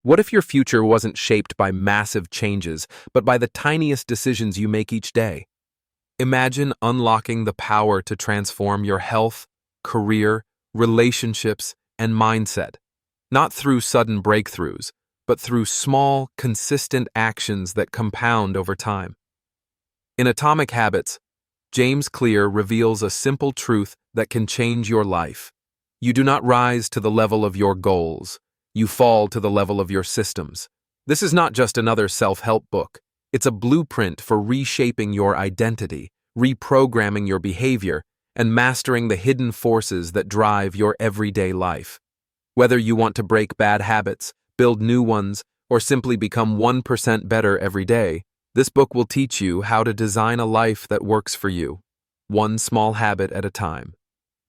What if your future wasn't shaped by massive changes, but by the tiniest decisions you make each day? Imagine unlocking the power to transform your health, career, relationships, and mindset, not through sudden breakthroughs, but through small, consistent actions that compound over time. In Atomic Habits, James Clear reveals a simple truth that can change your life. You do not rise to the level of your goals. You fall to the level of your systems. This is not just another self-help book. It's a blueprint for reshaping your identity, reprogramming your behavior, and mastering the hidden forces that drive your everyday life. Whether you want to break bad habits, build new ones, or simply become 1% better every day, this book will teach you how to design a life that works for you, one small habit at a time.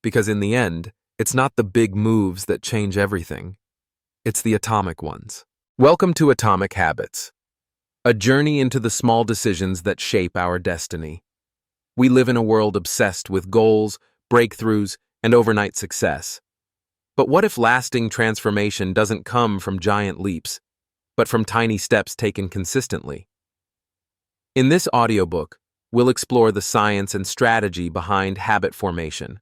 Because in the end, it's not the big moves that change everything. It's the atomic ones. Welcome to Atomic Habits, a journey into the small decisions that shape our destiny. We live in a world obsessed with goals, breakthroughs, and overnight success. But what if lasting transformation doesn't come from giant leaps, but from tiny steps taken consistently? In this audiobook, we'll explore the science and strategy behind habit formation,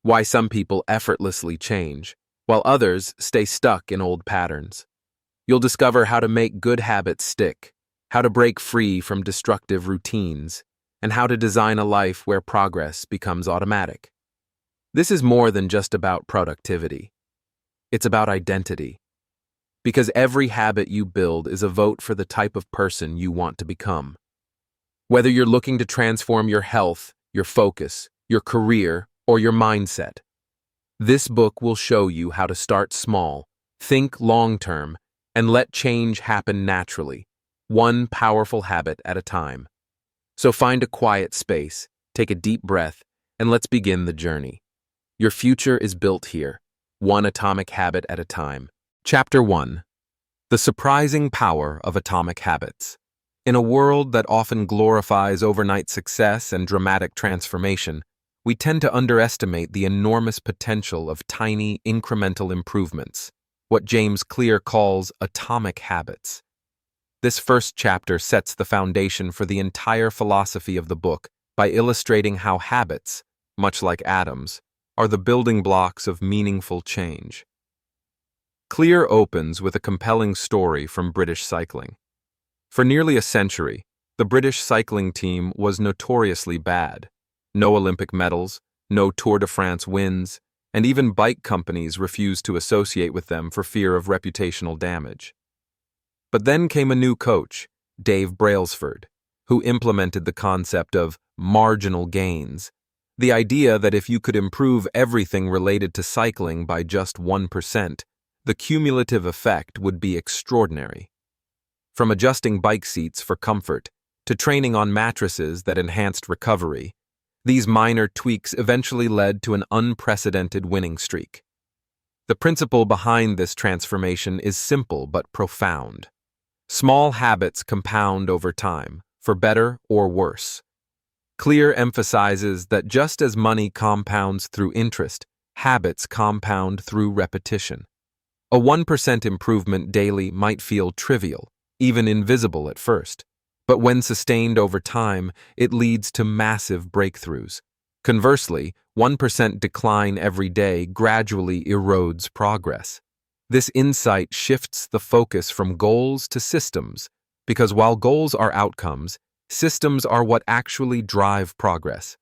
why some people effortlessly change, while others stay stuck in old patterns. You'll discover how to make good habits stick, how to break free from destructive routines, and how to design a life where progress becomes automatic. This is more than just about productivity. It's about identity. Because every habit you build is a vote for the type of person you want to become. Whether you're looking to transform your health, your focus, your career, or your mindset, this book will show you how to start small, think long-term, and let change happen naturally, one powerful habit at a time. So find a quiet space, take a deep breath, and let's begin the journey. Your future is built here, one atomic habit at a time. Chapter 1. The Surprising Power of Atomic Habits. In a world that often glorifies overnight success and dramatic transformation, we tend to underestimate the enormous potential of tiny, incremental improvements, what James Clear calls atomic habits. This first chapter sets the foundation for the entire philosophy of the book by illustrating how habits, much like atoms, are the building blocks of meaningful change. Clear opens with a compelling story from British cycling. For nearly a century, the British cycling team was notoriously bad. No Olympic medals, no Tour de France wins, and even bike companies refused to associate with them for fear of reputational damage. But then came a new coach, Dave Brailsford, who implemented the concept of marginal gains, the idea that if you could improve everything related to cycling by just 1%, the cumulative effect would be extraordinary. From adjusting bike seats for comfort to training on mattresses that enhanced recovery, these minor tweaks eventually led to an unprecedented winning streak. The principle behind this transformation is simple but profound. Small habits compound over time, for better or worse. Clear emphasizes that just as money compounds through interest, habits compound through repetition. A 1% improvement daily might feel trivial, even invisible at first, but when sustained over time, it leads to massive breakthroughs. Conversely, 1% decline every day gradually erodes progress. This insight shifts the focus from goals to systems, because while goals are outcomes, systems are what actually drive progress.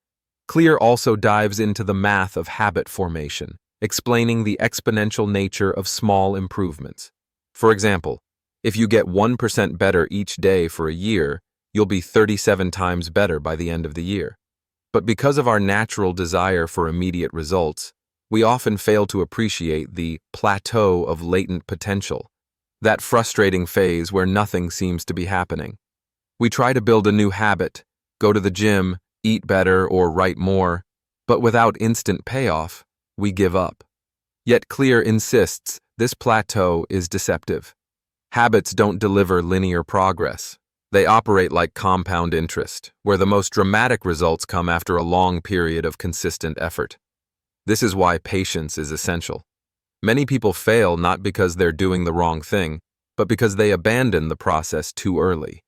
Clear also dives into the math of habit formation, explaining the exponential nature of small improvements. For example, if you get 1% better each day for a year, you'll be 37 times better by the end of the year. But because of our natural desire for immediate results, we often fail to appreciate the plateau of latent potential, that frustrating phase where nothing seems to be happening. We try to build a new habit, go to the gym, eat better, or write more, but without instant payoff, we give up. Yet Clear insists this plateau is deceptive. Habits don't deliver linear progress. They operate like compound interest, where the most dramatic results come after a long period of consistent effort. This is why patience is essential. Many people fail not because they're doing the wrong thing, but because they abandon the process too early.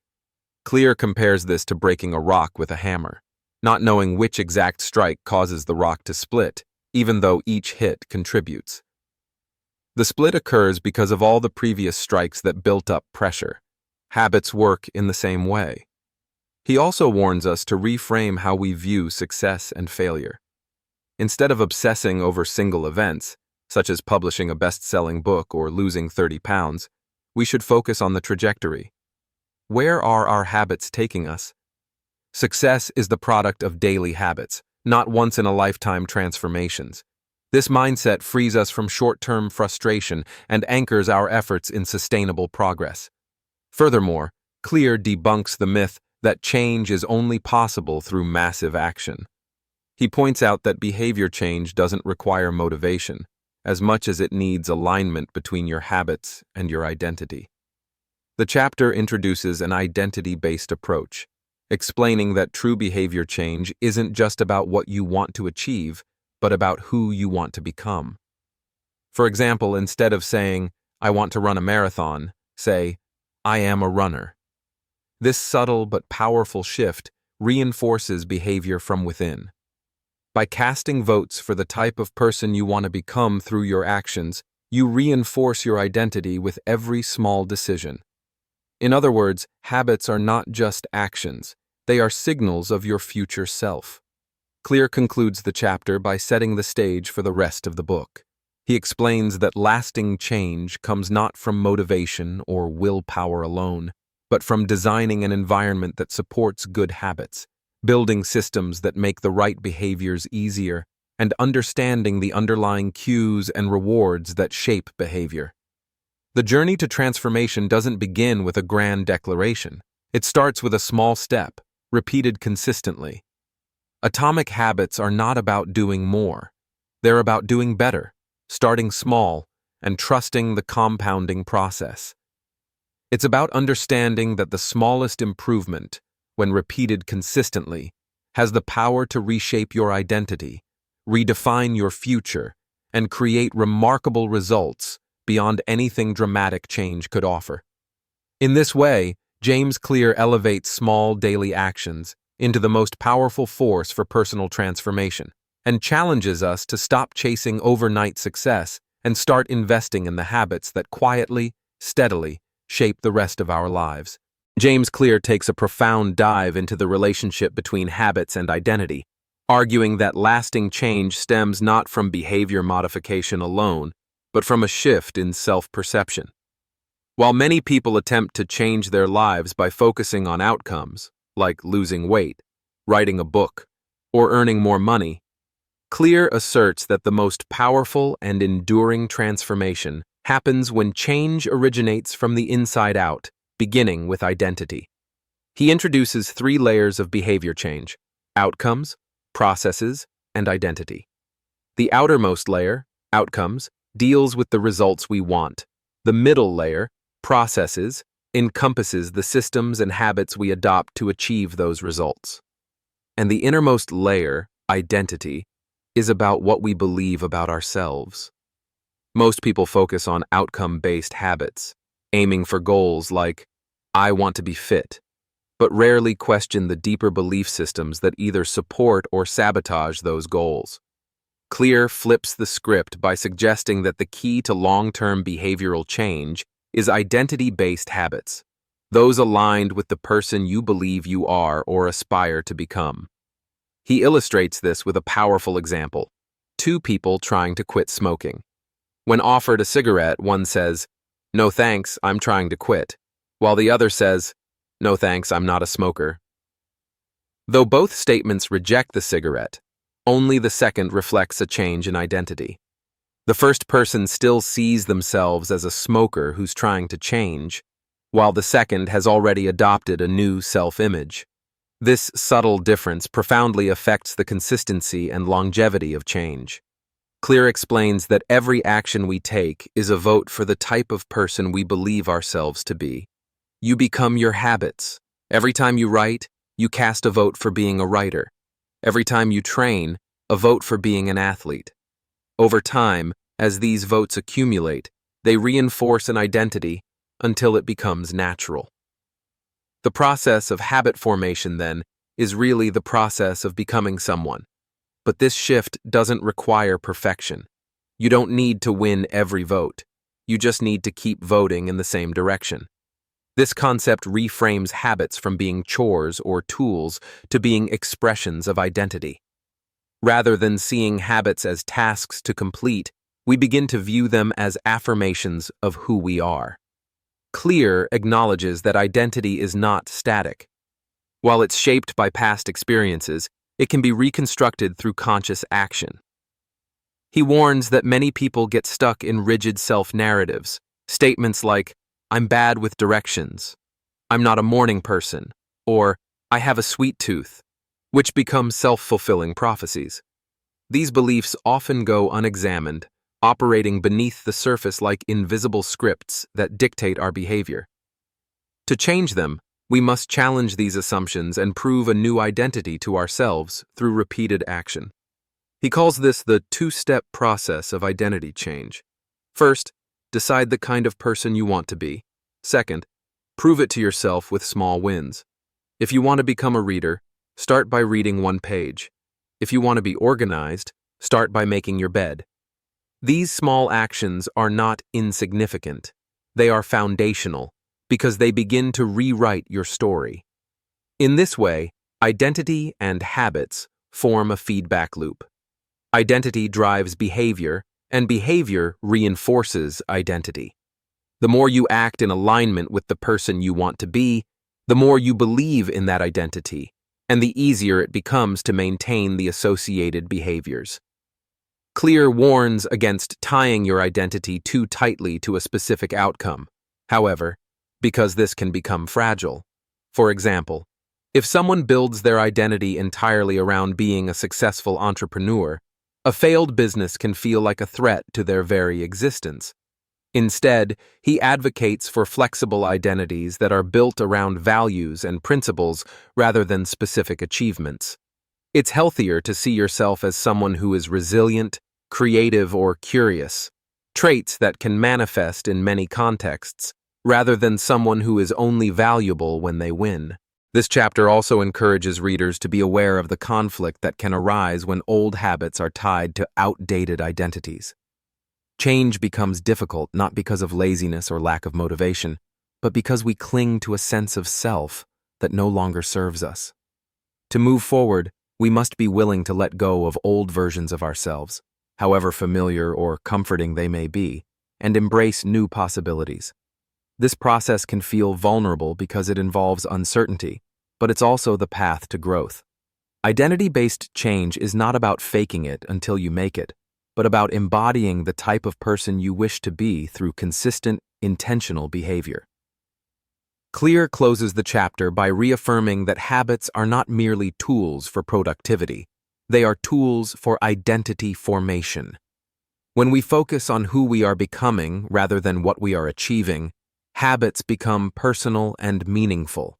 Clear compares this to breaking a rock with a hammer, not knowing which exact strike causes the rock to split, even though each hit contributes. The split occurs because of all the previous strikes that built up pressure. Habits work in the same way. He also warns us to reframe how we view success and failure. Instead of obsessing over single events, such as publishing a best-selling book or losing 30 pounds, we should focus on the trajectory. Where are our habits taking us? Success is the product of daily habits, not once-in-a-lifetime transformations. This mindset frees us from short-term frustration and anchors our efforts in sustainable progress. Furthermore, Clear debunks the myth that change is only possible through massive action. He points out that behavior change doesn't require motivation, as much as it needs alignment between your habits and your identity. The chapter introduces an identity-based approach, explaining that true behavior change isn't just about what you want to achieve, but about who you want to become. For example, instead of saying, "I want to run a marathon," say, "I am a runner." This subtle but powerful shift reinforces behavior from within. By casting votes for the type of person you want to become through your actions, you reinforce your identity with every small decision. In other words, habits are not just actions, they are signals of your future self. Clear concludes the chapter by setting the stage for the rest of the book. He explains that lasting change comes not from motivation or willpower alone, but from designing an environment that supports good habits, building systems that make the right behaviors easier, and understanding the underlying cues and rewards that shape behavior. The journey to transformation doesn't begin with a grand declaration. It starts with a small step, repeated consistently. Atomic habits are not about doing more. They're about doing better, starting small, and trusting the compounding process. It's about understanding that the smallest improvement, when repeated consistently, has the power to reshape your identity, redefine your future, and create remarkable results beyond anything dramatic change could offer. In this way, James Clear elevates small daily actions into the most powerful force for personal transformation, and challenges us to stop chasing overnight success and start investing in the habits that quietly, steadily shape the rest of our lives. James Clear takes a profound dive into the relationship between habits and identity, arguing that lasting change stems not from behavior modification alone, but from a shift in self-perception. While many people attempt to change their lives by focusing on outcomes, like losing weight, writing a book, or earning more money, Clear asserts that the most powerful and enduring transformation happens when change originates from the inside out, beginning with identity. He introduces 3 layers of behavior change: outcomes, processes, and identity. The outermost layer, outcomes, deals with the results we want. The middle layer, processes, encompasses the systems and habits we adopt to achieve those results. And the innermost layer, identity, is about what we believe about ourselves. Most people focus on outcome-based habits, aiming for goals like, "I want to be fit," but rarely question the deeper belief systems that either support or sabotage those goals. Clear flips the script by suggesting that the key to long-term behavioral change is identity-based habits, those aligned with the person you believe you are or aspire to become. He illustrates this with a powerful example: 2 people trying to quit smoking. When offered a cigarette, one says, "No thanks, I'm trying to quit," while the other says, "No thanks, I'm not a smoker." Though both statements reject the cigarette, only the second reflects a change in identity. The first person still sees themselves as a smoker who's trying to change, while the second has already adopted a new self-image. This subtle difference profoundly affects the consistency and longevity of change. Clear explains that every action we take is a vote for the type of person we believe ourselves to be. You become your habits. Every time you write, you cast a vote for being a writer. Every time you train, a vote for being an athlete. Over time, as these votes accumulate, they reinforce an identity, until it becomes natural. The process of habit formation, then, is really the process of becoming someone. But this shift doesn't require perfection. You don't need to win every vote. You just need to keep voting in the same direction. This concept reframes habits from being chores or tools to being expressions of identity. Rather than seeing habits as tasks to complete, we begin to view them as affirmations of who we are. Clear acknowledges that identity is not static. While it's shaped by past experiences, it can be reconstructed through conscious action. He warns that many people get stuck in rigid self-narratives, statements like, "I'm bad with directions," "I'm not a morning person," or "I have a sweet tooth," which become self-fulfilling prophecies. These beliefs often go unexamined, operating beneath the surface like invisible scripts that dictate our behavior. To change them, we must challenge these assumptions and prove a new identity to ourselves through repeated action. He calls this the two-step process of identity change. First, decide the kind of person you want to be. Second, prove it to yourself with small wins. If you want to become a reader, start by reading one page. If you want to be organized, start by making your bed. These small actions are not insignificant. They are foundational because they begin to rewrite your story. In this way, identity and habits form a feedback loop. Identity drives behavior, and behavior reinforces identity. The more you act in alignment with the person you want to be, the more you believe in that identity, and the easier it becomes to maintain the associated behaviors. Clear warns against tying your identity too tightly to a specific outcome, however, because this can become fragile. For example, if someone builds their identity entirely around being a successful entrepreneur, a failed business can feel like a threat to their very existence. Instead, he advocates for flexible identities that are built around values and principles rather than specific achievements. It's healthier to see yourself as someone who is resilient, creative, or curious, traits that can manifest in many contexts, rather than someone who is only valuable when they win. This chapter also encourages readers to be aware of the conflict that can arise when old habits are tied to outdated identities. Change becomes difficult not because of laziness or lack of motivation, but because we cling to a sense of self that no longer serves us. To move forward, we must be willing to let go of old versions of ourselves, however familiar or comforting they may be, and embrace new possibilities. This process can feel vulnerable because it involves uncertainty, but it's also the path to growth. Identity-based change is not about faking it until you make it, but about embodying the type of person you wish to be through consistent, intentional behavior. Clear closes the chapter by reaffirming that habits are not merely tools for productivity. They are tools for identity formation. When we focus on who we are becoming rather than what we are achieving, habits become personal and meaningful.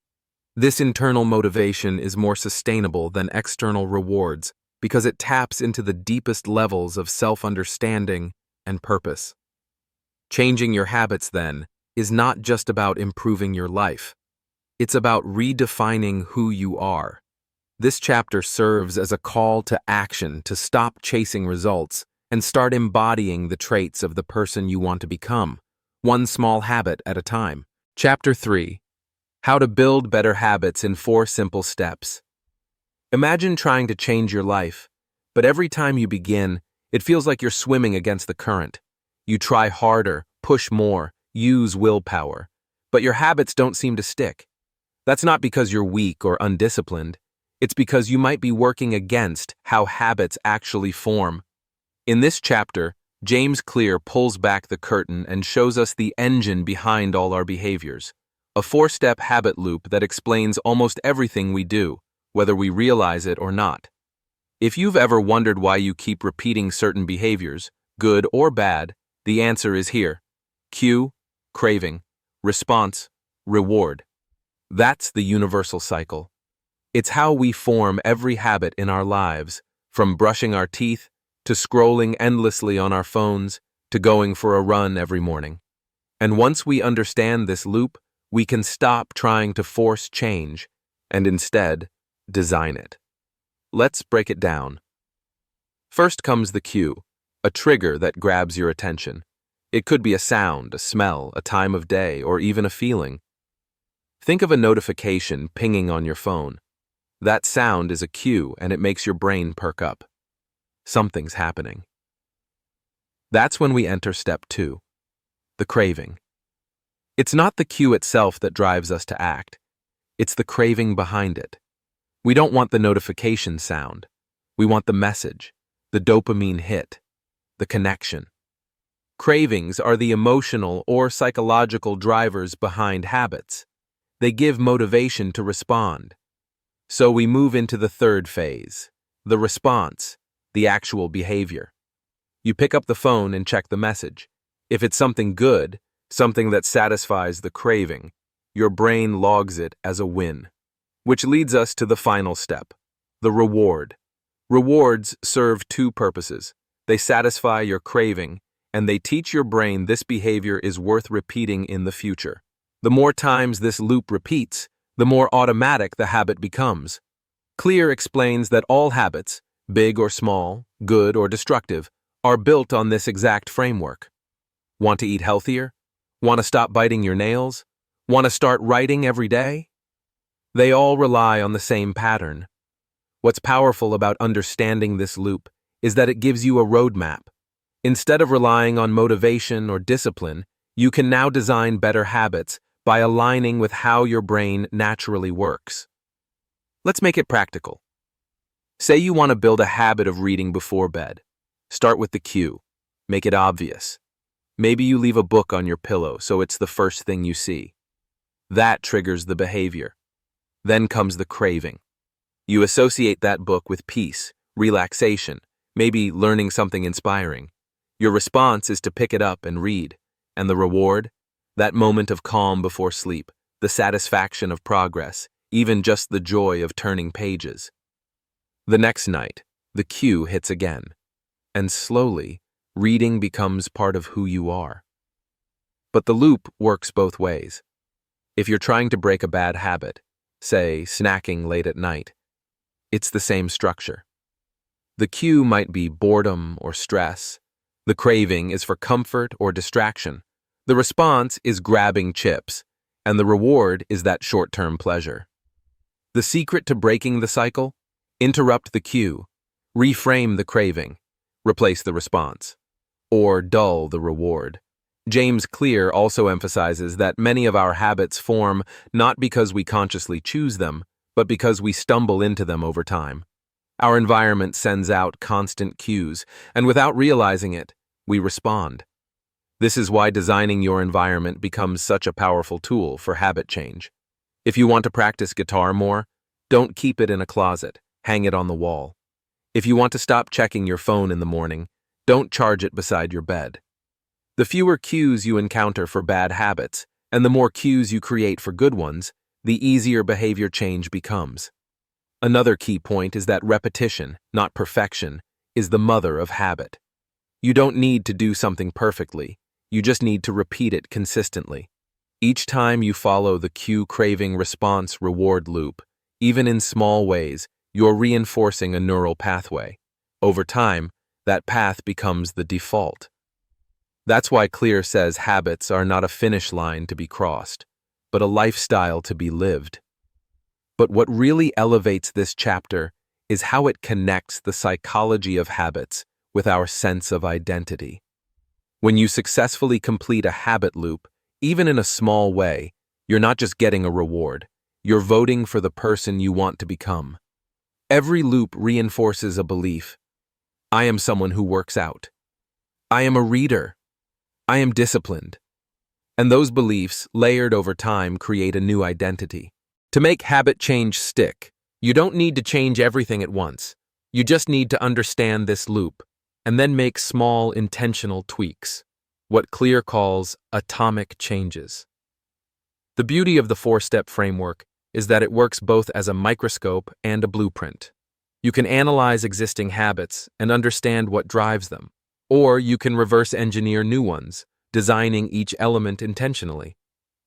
This internal motivation is more sustainable than external rewards because it taps into the deepest levels of self-understanding and purpose. Changing your habits, then, is not just about improving your life. It's about redefining who you are. This chapter serves as a call to action to stop chasing results and start embodying the traits of the person you want to become, one small habit at a time. Chapter 3. How to Build Better Habits in 4 Simple Steps. Imagine trying to change your life, but every time you begin, it feels like you're swimming against the current. You try harder, push more, use willpower, but your habits don't seem to stick. That's not because you're weak or undisciplined. It's because you might be working against how habits actually form. In this chapter, James Clear pulls back the curtain and shows us the engine behind all our behaviors, a 4-step habit loop that explains almost everything we do, whether we realize it or not. If you've ever wondered why you keep repeating certain behaviors, good or bad, the answer is here. Cue, craving, response, reward. That's the universal cycle. It's how we form every habit in our lives, from brushing our teeth, to scrolling endlessly on our phones, to going for a run every morning. And once we understand this loop, we can stop trying to force change and instead design it. Let's break it down. First comes the cue, a trigger that grabs your attention. It could be a sound, a smell, a time of day, or even a feeling. Think of a notification pinging on your phone. That sound is a cue, and it makes your brain perk up. Something's happening. That's when we enter step 2, the craving. It's not the cue itself that drives us to act. It's the craving behind it. We don't want the notification sound. We want the message, the dopamine hit, the connection. Cravings are the emotional or psychological drivers behind habits. They give motivation to respond. So we move into the third phase, the response, the actual behavior. You pick up the phone and check the message. If it's something good, something that satisfies the craving, your brain logs it as a win. Which leads us to the final step, the reward. Rewards serve 2 purposes. They satisfy your craving, and they teach your brain this behavior is worth repeating in the future. The more times this loop repeats, the more automatic the habit becomes. Clear explains that all habits, big or small, good or destructive, are built on this exact framework. Want to eat healthier? Want to stop biting your nails? Want to start writing every day? They all rely on the same pattern. What's powerful about understanding this loop is that it gives you a roadmap. Instead of relying on motivation or discipline, you can now design better habits by aligning with how your brain naturally works. Let's make it practical. Say you want to build a habit of reading before bed. Start with the cue. Make it obvious. Maybe you leave a book on your pillow so it's the first thing you see. That triggers the behavior. Then comes the craving. You associate that book with peace, relaxation, maybe learning something inspiring. Your response is to pick it up and read. And the reward? That moment of calm before sleep, the satisfaction of progress, even just the joy of turning pages. The next night, the cue hits again. And slowly, reading becomes part of who you are. But the loop works both ways. If you're trying to break a bad habit, say snacking late at night, it's the same structure. The cue might be boredom or stress. The craving is for comfort or distraction. The response is grabbing chips, and the reward is that short-term pleasure. The secret to breaking the cycle? Interrupt the cue, reframe the craving, replace the response, or dull the reward. James Clear also emphasizes that many of our habits form not because we consciously choose them, but because we stumble into them over time. Our environment sends out constant cues, and without realizing it, we respond. This is why designing your environment becomes such a powerful tool for habit change. If you want to practice guitar more, don't keep it in a closet, hang it on the wall. If you want to stop checking your phone in the morning, don't charge it beside your bed. The fewer cues you encounter for bad habits, and the more cues you create for good ones, the easier behavior change becomes. Another key point is that repetition, not perfection, is the mother of habit. You don't need to do something perfectly. You just need to repeat it consistently. Each time you follow the cue craving response reward loop, even in small ways, you're reinforcing a neural pathway. Over time, that path becomes the default. That's why Clear says habits are not a finish line to be crossed, but a lifestyle to be lived. But what really elevates this chapter is how it connects the psychology of habits with our sense of identity. When you successfully complete a habit loop, even in a small way, you're not just getting a reward, you're voting for the person you want to become. Every loop reinforces a belief. I am someone who works out. I am a reader. I am disciplined. And those beliefs, layered over time, create a new identity. To make habit change stick, you don't need to change everything at once. You just need to understand this loop, and then make small, intentional tweaks, what Clear calls atomic changes. The beauty of the 4-step framework is that it works both as a microscope and a blueprint. You can analyze existing habits and understand what drives them, or you can reverse engineer new ones, designing each element intentionally.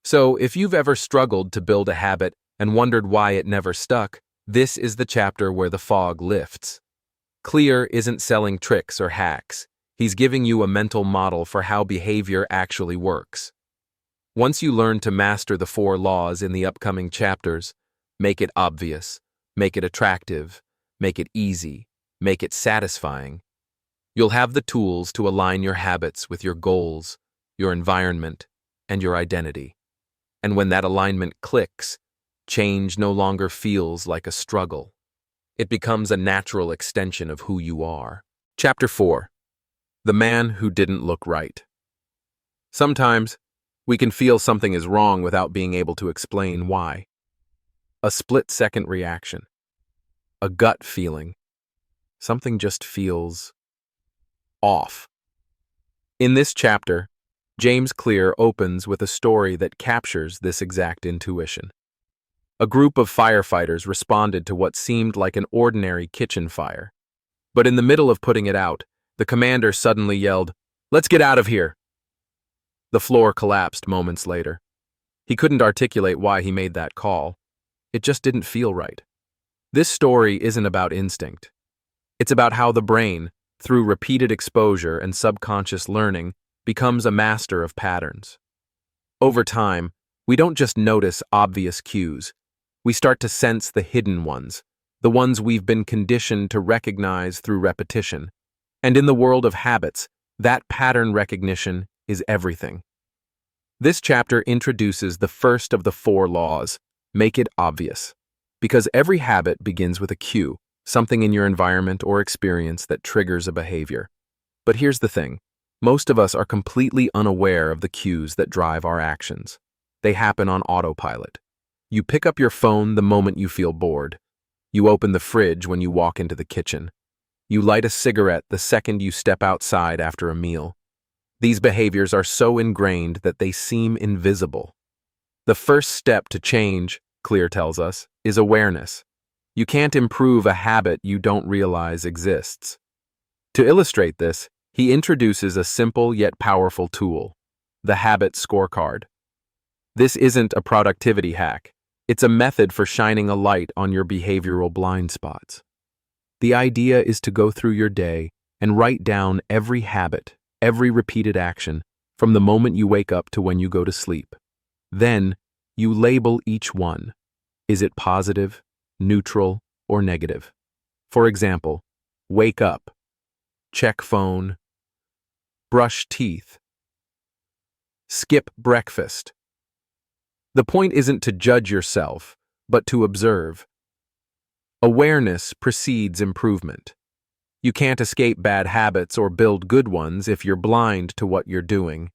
So, if you've ever struggled to build a habit and wondered why it never stuck, this is the chapter where the fog lifts. Clear isn't selling tricks or hacks. He's giving you a mental model for how behavior actually works. Once you learn to master the 4 laws in the upcoming chapters, make it obvious, make it attractive, make it easy, make it satisfying, you'll have the tools to align your habits with your goals, your environment, and your identity. And when that alignment clicks, change no longer feels like a struggle. It becomes a natural extension of who you are. Chapter 4. The Man Who Didn't Look Right. Sometimes, we can feel something is wrong without being able to explain why. A split-second reaction. A gut feeling. Something just feels off. In this chapter, James Clear opens with a story that captures this exact intuition. A group of firefighters responded to what seemed like an ordinary kitchen fire. But in the middle of putting it out, the commander suddenly yelled, "Let's get out of here!" The floor collapsed moments later. He couldn't articulate why he made that call. It just didn't feel right. This story isn't about instinct. It's about how the brain, through repeated exposure and subconscious learning, becomes a master of patterns. Over time, we don't just notice obvious cues. We start to sense the hidden ones, the ones we've been conditioned to recognize through repetition. And in the world of habits, that pattern recognition is everything. This chapter introduces the first of the 4 laws, make it obvious. Because every habit begins with a cue, something in your environment or experience that triggers a behavior. But here's the thing. Most of us are completely unaware of the cues that drive our actions. They happen on autopilot. You pick up your phone the moment you feel bored. You open the fridge when you walk into the kitchen. You light a cigarette the second you step outside after a meal. These behaviors are so ingrained that they seem invisible. The first step to change, Clear tells us, is awareness. You can't improve a habit you don't realize exists. To illustrate this, he introduces a simple yet powerful tool, the habit scorecard. This isn't a productivity hack. It's a method for shining a light on your behavioral blind spots. The idea is to go through your day and write down every habit, every repeated action, from the moment you wake up to when you go to sleep. Then, you label each one. Is it positive, neutral, or negative? For example, wake up, check phone, brush teeth, skip breakfast. The point isn't to judge yourself, but to observe. Awareness precedes improvement. You can't escape bad habits or build good ones if you're blind to what you're doing.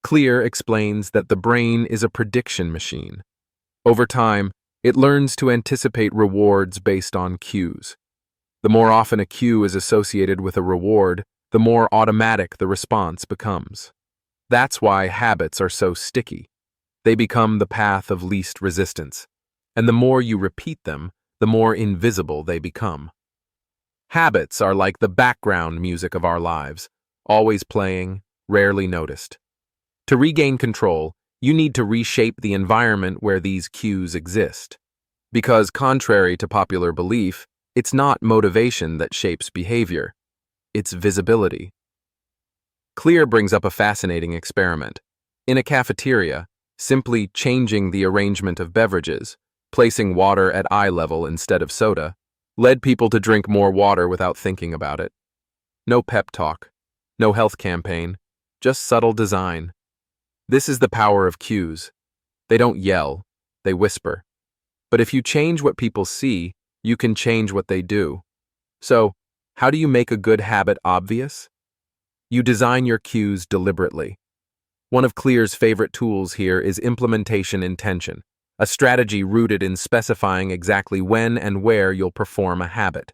Clear explains that the brain is a prediction machine. Over time, it learns to anticipate rewards based on cues. The more often a cue is associated with a reward, the more automatic the response becomes. That's why habits are so sticky. They become the path of least resistance. And the more you repeat them, the more invisible they become. Habits are like the background music of our lives, always playing, rarely noticed. To regain control, you need to reshape the environment where these cues exist. Because, contrary to popular belief, it's not motivation that shapes behavior. It's visibility. Clear brings up a fascinating experiment. In a cafeteria, simply changing the arrangement of beverages, placing water at eye level instead of soda, led people to drink more water without thinking about it. No pep talk, no health campaign, just subtle design. This is the power of cues. They don't yell, they whisper. But if you change what people see, you can change what they do. So, how do you make a good habit obvious? You design your cues deliberately. One of Clear's favorite tools here is implementation intention, a strategy rooted in specifying exactly when and where you'll perform a habit.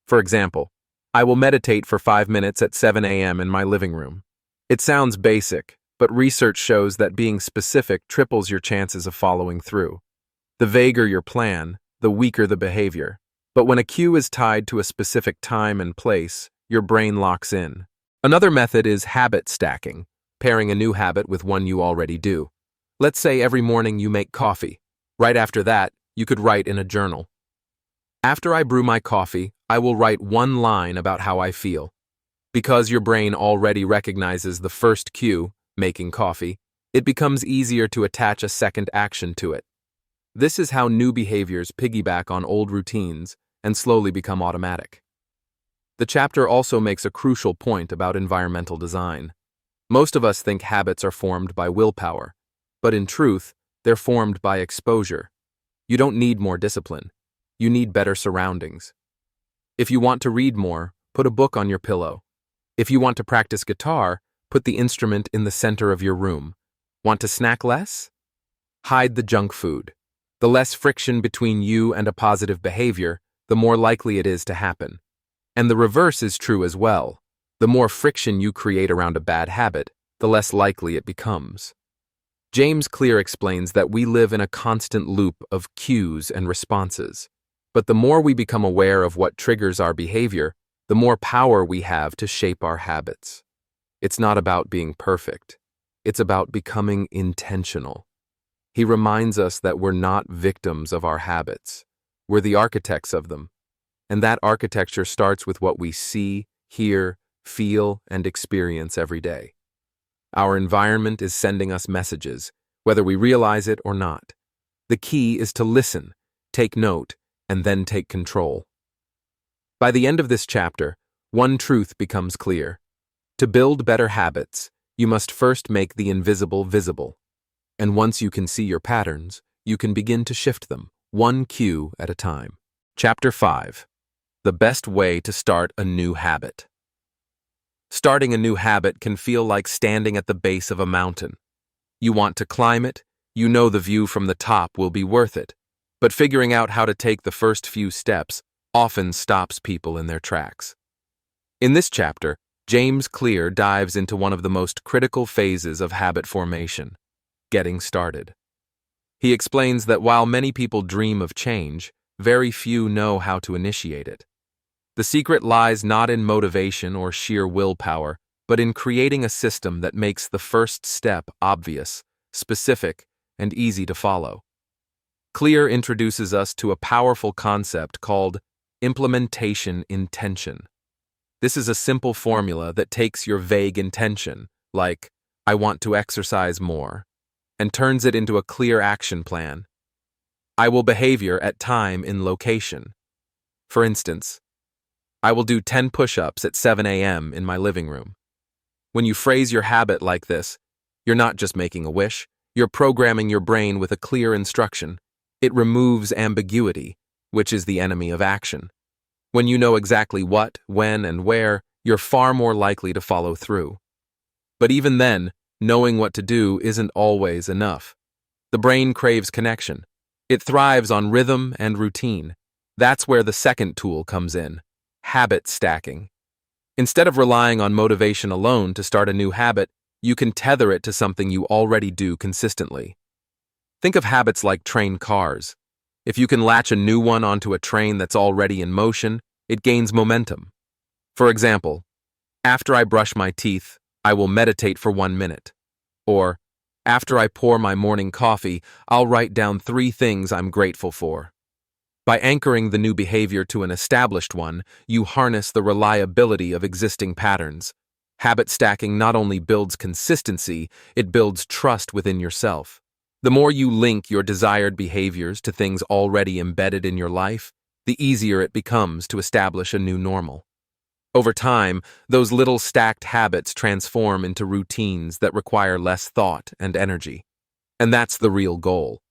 For example, I will meditate for 5 minutes at 7 a.m. in my living room. It sounds basic, but research shows that being specific triples your chances of following through. The vaguer your plan, the weaker the behavior. But when a cue is tied to a specific time and place, your brain locks in. Another method is habit stacking, pairing a new habit with one you already do. Let's say every morning you make coffee. Right after that, you could write in a journal. After I brew my coffee, I will write one line about how I feel. Because your brain already recognizes the first cue, making coffee, it becomes easier to attach a second action to it. This is how new behaviors piggyback on old routines and slowly become automatic. The chapter also makes a crucial point about environmental design. Most of us think habits are formed by willpower, but in truth, they're formed by exposure. You don't need more discipline. You need better surroundings. If you want to read more, put a book on your pillow. If you want to practice guitar, put the instrument in the center of your room. Want to snack less? Hide the junk food. The less friction between you and a positive behavior, the more likely it is to happen. And the reverse is true as well. The more friction you create around a bad habit, the less likely it becomes. James Clear explains that we live in a constant loop of cues and responses. But the more we become aware of what triggers our behavior, the more power we have to shape our habits. It's not about being perfect. It's about becoming intentional. He reminds us that we're not victims of our habits. We're the architects of them. And that architecture starts with what we see, hear, feel, and experience every day. Our environment is sending us messages, whether we realize it or not. The key is to listen, take note, and then take control. By the end of this chapter, one truth becomes clear. To build better habits, you must first make the invisible visible. And once you can see your patterns, you can begin to shift them, one cue at a time. Chapter 5. The best way to start a new habit. Starting a new habit can feel like standing at the base of a mountain. You want to climb it, you know the view from the top will be worth it, but figuring out how to take the first few steps often stops people in their tracks. In this chapter, James Clear dives into one of the most critical phases of habit formation, getting started. He explains that while many people dream of change, very few know how to initiate it. The secret lies not in motivation or sheer willpower, but in creating a system that makes the first step obvious, specific, and easy to follow. Clear introduces us to a powerful concept called implementation intention. This is a simple formula that takes your vague intention, like, I want to exercise more, and turns it into a clear action plan. I will behavior at time in location. For instance, I will do 10 push-ups at 7 a.m. in my living room. When you phrase your habit like this, you're not just making a wish, you're programming your brain with a clear instruction. It removes ambiguity, which is the enemy of action. When you know exactly what, when, and where, you're far more likely to follow through. But even then, knowing what to do isn't always enough. The brain craves connection. It thrives on rhythm and routine. That's where the second tool comes in. Habit stacking. Instead of relying on motivation alone to start a new habit, you can tether it to something you already do consistently. Think of habits like train cars. If you can latch a new one onto a train that's already in motion, it gains momentum. For example, after I brush my teeth, I will meditate for 1 minute. Or, after I pour my morning coffee, I'll write down 3 things I'm grateful for. By anchoring the new behavior to an established one, you harness the reliability of existing patterns. Habit stacking not only builds consistency, it builds trust within yourself. The more you link your desired behaviors to things already embedded in your life, the easier it becomes to establish a new normal. Over time, those little stacked habits transform into routines that require less thought and energy. And that's the real goal.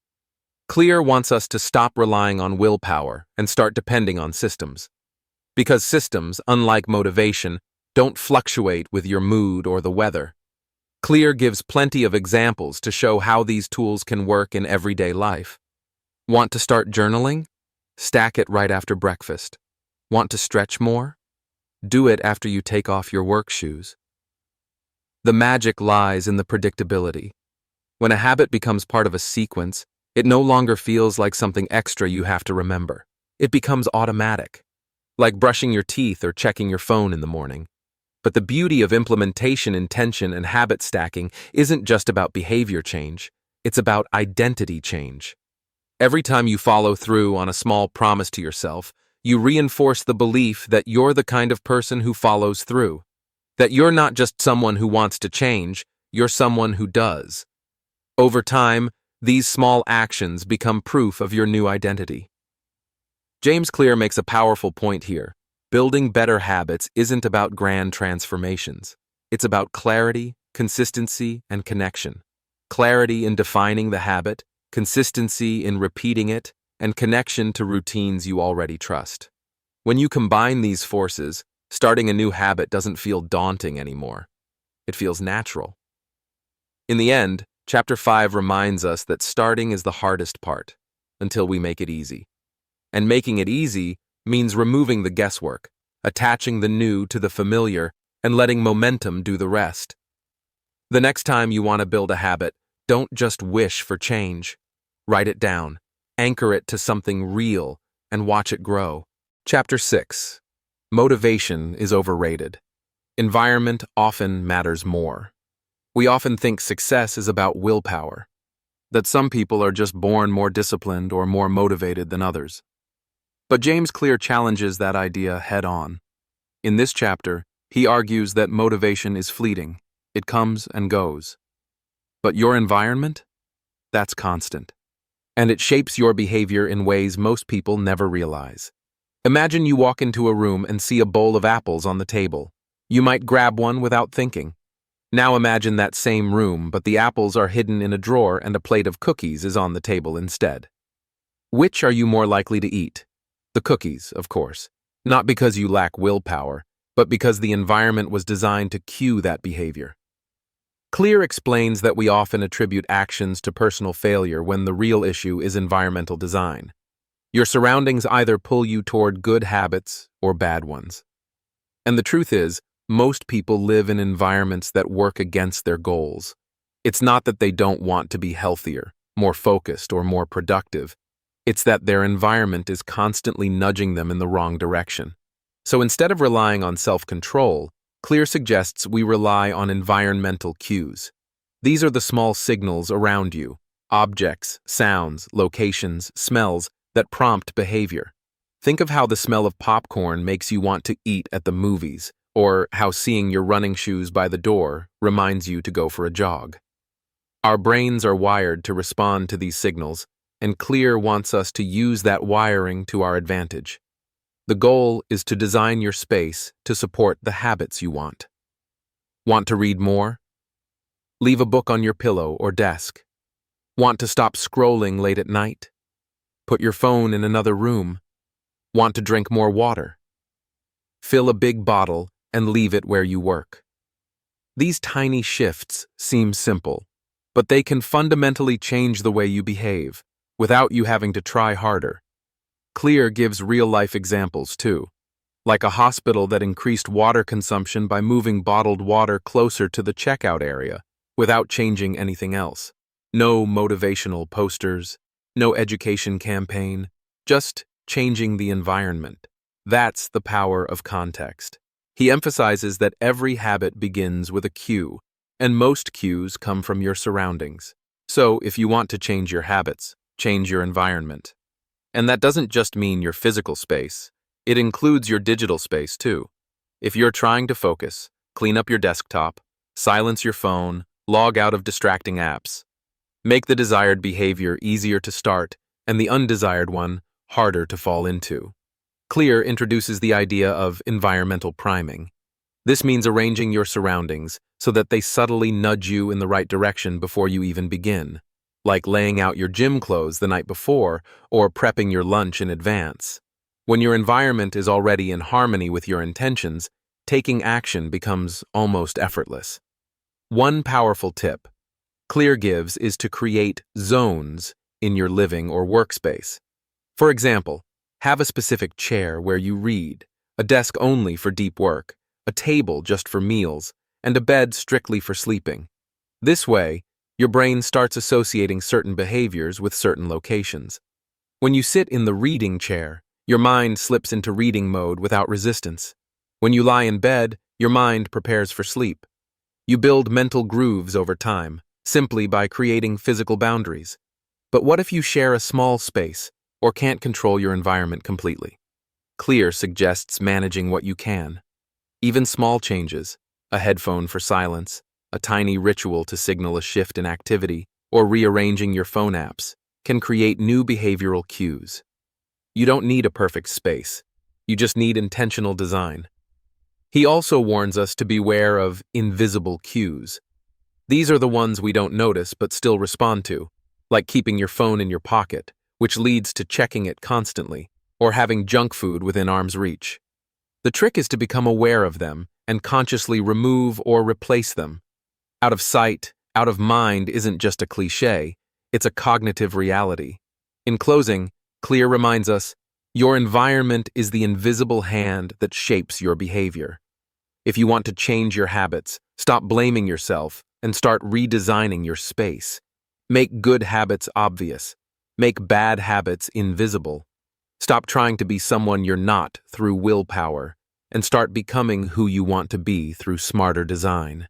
Clear wants us to stop relying on willpower and start depending on systems. Because systems, unlike motivation, don't fluctuate with your mood or the weather. Clear gives plenty of examples to show how these tools can work in everyday life. Want to start journaling? Stack it right after breakfast. Want to stretch more? Do it after you take off your work shoes. The magic lies in the predictability. When a habit becomes part of a sequence, it no longer feels like something extra you have to remember. It becomes automatic, like brushing your teeth or checking your phone in the morning. But the beauty of implementation, intention, and habit stacking isn't just about behavior change, it's about identity change. Every time you follow through on a small promise to yourself, you reinforce the belief that you're the kind of person who follows through. That you're not just someone who wants to change, you're someone who does. Over time, these small actions become proof of your new identity. James Clear makes a powerful point here. Building better habits isn't about grand transformations. It's about clarity, consistency, and connection. Clarity in defining the habit, consistency in repeating it, and connection to routines you already trust. When you combine these forces, starting a new habit doesn't feel daunting anymore. It feels natural. In the end, Chapter 5 reminds us that starting is the hardest part, until we make it easy. And making it easy means removing the guesswork, attaching the new to the familiar, and letting momentum do the rest. The next time you want to build a habit, don't just wish for change. Write it down, anchor it to something real, and watch it grow. Chapter 6. Motivation is overrated. Environment often matters more. We often think success is about willpower, that some people are just born more disciplined or more motivated than others. But James Clear challenges that idea head-on. In this chapter, he argues that motivation is fleeting. It comes and goes. But your environment? That's constant. And it shapes your behavior in ways most people never realize. Imagine you walk into a room and see a bowl of apples on the table. You might grab one without thinking. Now imagine that same room, but the apples are hidden in a drawer and a plate of cookies is on the table instead. Which are you more likely to eat? The cookies, of course. Not because you lack willpower, but because the environment was designed to cue that behavior. Clear explains that we often attribute actions to personal failure when the real issue is environmental design. Your surroundings either pull you toward good habits or bad ones. And the truth is, most people live in environments that work against their goals. It's not that they don't want to be healthier, more focused, or more productive. It's that their environment is constantly nudging them in the wrong direction. So instead of relying on self-control, Clear suggests we rely on environmental cues. These are the small signals around you, objects, sounds, locations, smells that prompt behavior. Think of how the smell of popcorn makes you want to eat at the movies, or how seeing your running shoes by the door reminds you to go for a jog. Our brains are wired to respond to these signals, and Clear wants us to use that wiring to our advantage. The goal is to design your space to support the habits you want. Want to read more? Leave a book on your pillow or desk. Want to stop scrolling late at night? Put your phone in another room. Want to drink more water? Fill a big bottle and leave it where you work. These tiny shifts seem simple, but they can fundamentally change the way you behave, without you having to try harder. Clear gives real-life examples, too, like a hospital that increased water consumption by moving bottled water closer to the checkout area, without changing anything else. No motivational posters, no education campaign, just changing the environment. That's the power of context. He emphasizes that every habit begins with a cue, and most cues come from your surroundings. So, if you want to change your habits, change your environment. And that doesn't just mean your physical space, it includes your digital space too. If you're trying to focus, clean up your desktop, silence your phone, log out of distracting apps. Make the desired behavior easier to start and the undesired one harder to fall into. Clear introduces the idea of environmental priming. This means arranging your surroundings so that they subtly nudge you in the right direction before you even begin, like laying out your gym clothes the night before or prepping your lunch in advance. When your environment is already in harmony with your intentions, taking action becomes almost effortless. One powerful tip Clear gives is to create zones in your living or workspace. For example, have a specific chair where you read, a desk only for deep work, a table just for meals, and a bed strictly for sleeping. This way, your brain starts associating certain behaviors with certain locations. When you sit in the reading chair, your mind slips into reading mode without resistance. When you lie in bed, Your mind prepares for sleep. You build mental grooves over time, simply by creating physical boundaries. But what if you share a small space or can't control your environment completely? Clear suggests managing what you can. Even small changes, a headphone for silence, a tiny ritual to signal a shift in activity, or rearranging your phone apps, can create new behavioral cues. You don't need a perfect space. You just need intentional design. He also warns us to beware of invisible cues. These are the ones we don't notice but still respond to, like keeping your phone in your pocket, which leads to checking it constantly, or having junk food within arm's reach. The trick is to become aware of them and consciously remove or replace them. Out of sight, out of mind isn't just a cliché, it's a cognitive reality. In closing, Clear reminds us, your environment is the invisible hand that shapes your behavior. If you want to change your habits, stop blaming yourself and start redesigning your space. Make good habits obvious. Make bad habits invisible. Stop trying to be someone you're not through willpower, and start becoming who you want to be through smarter design.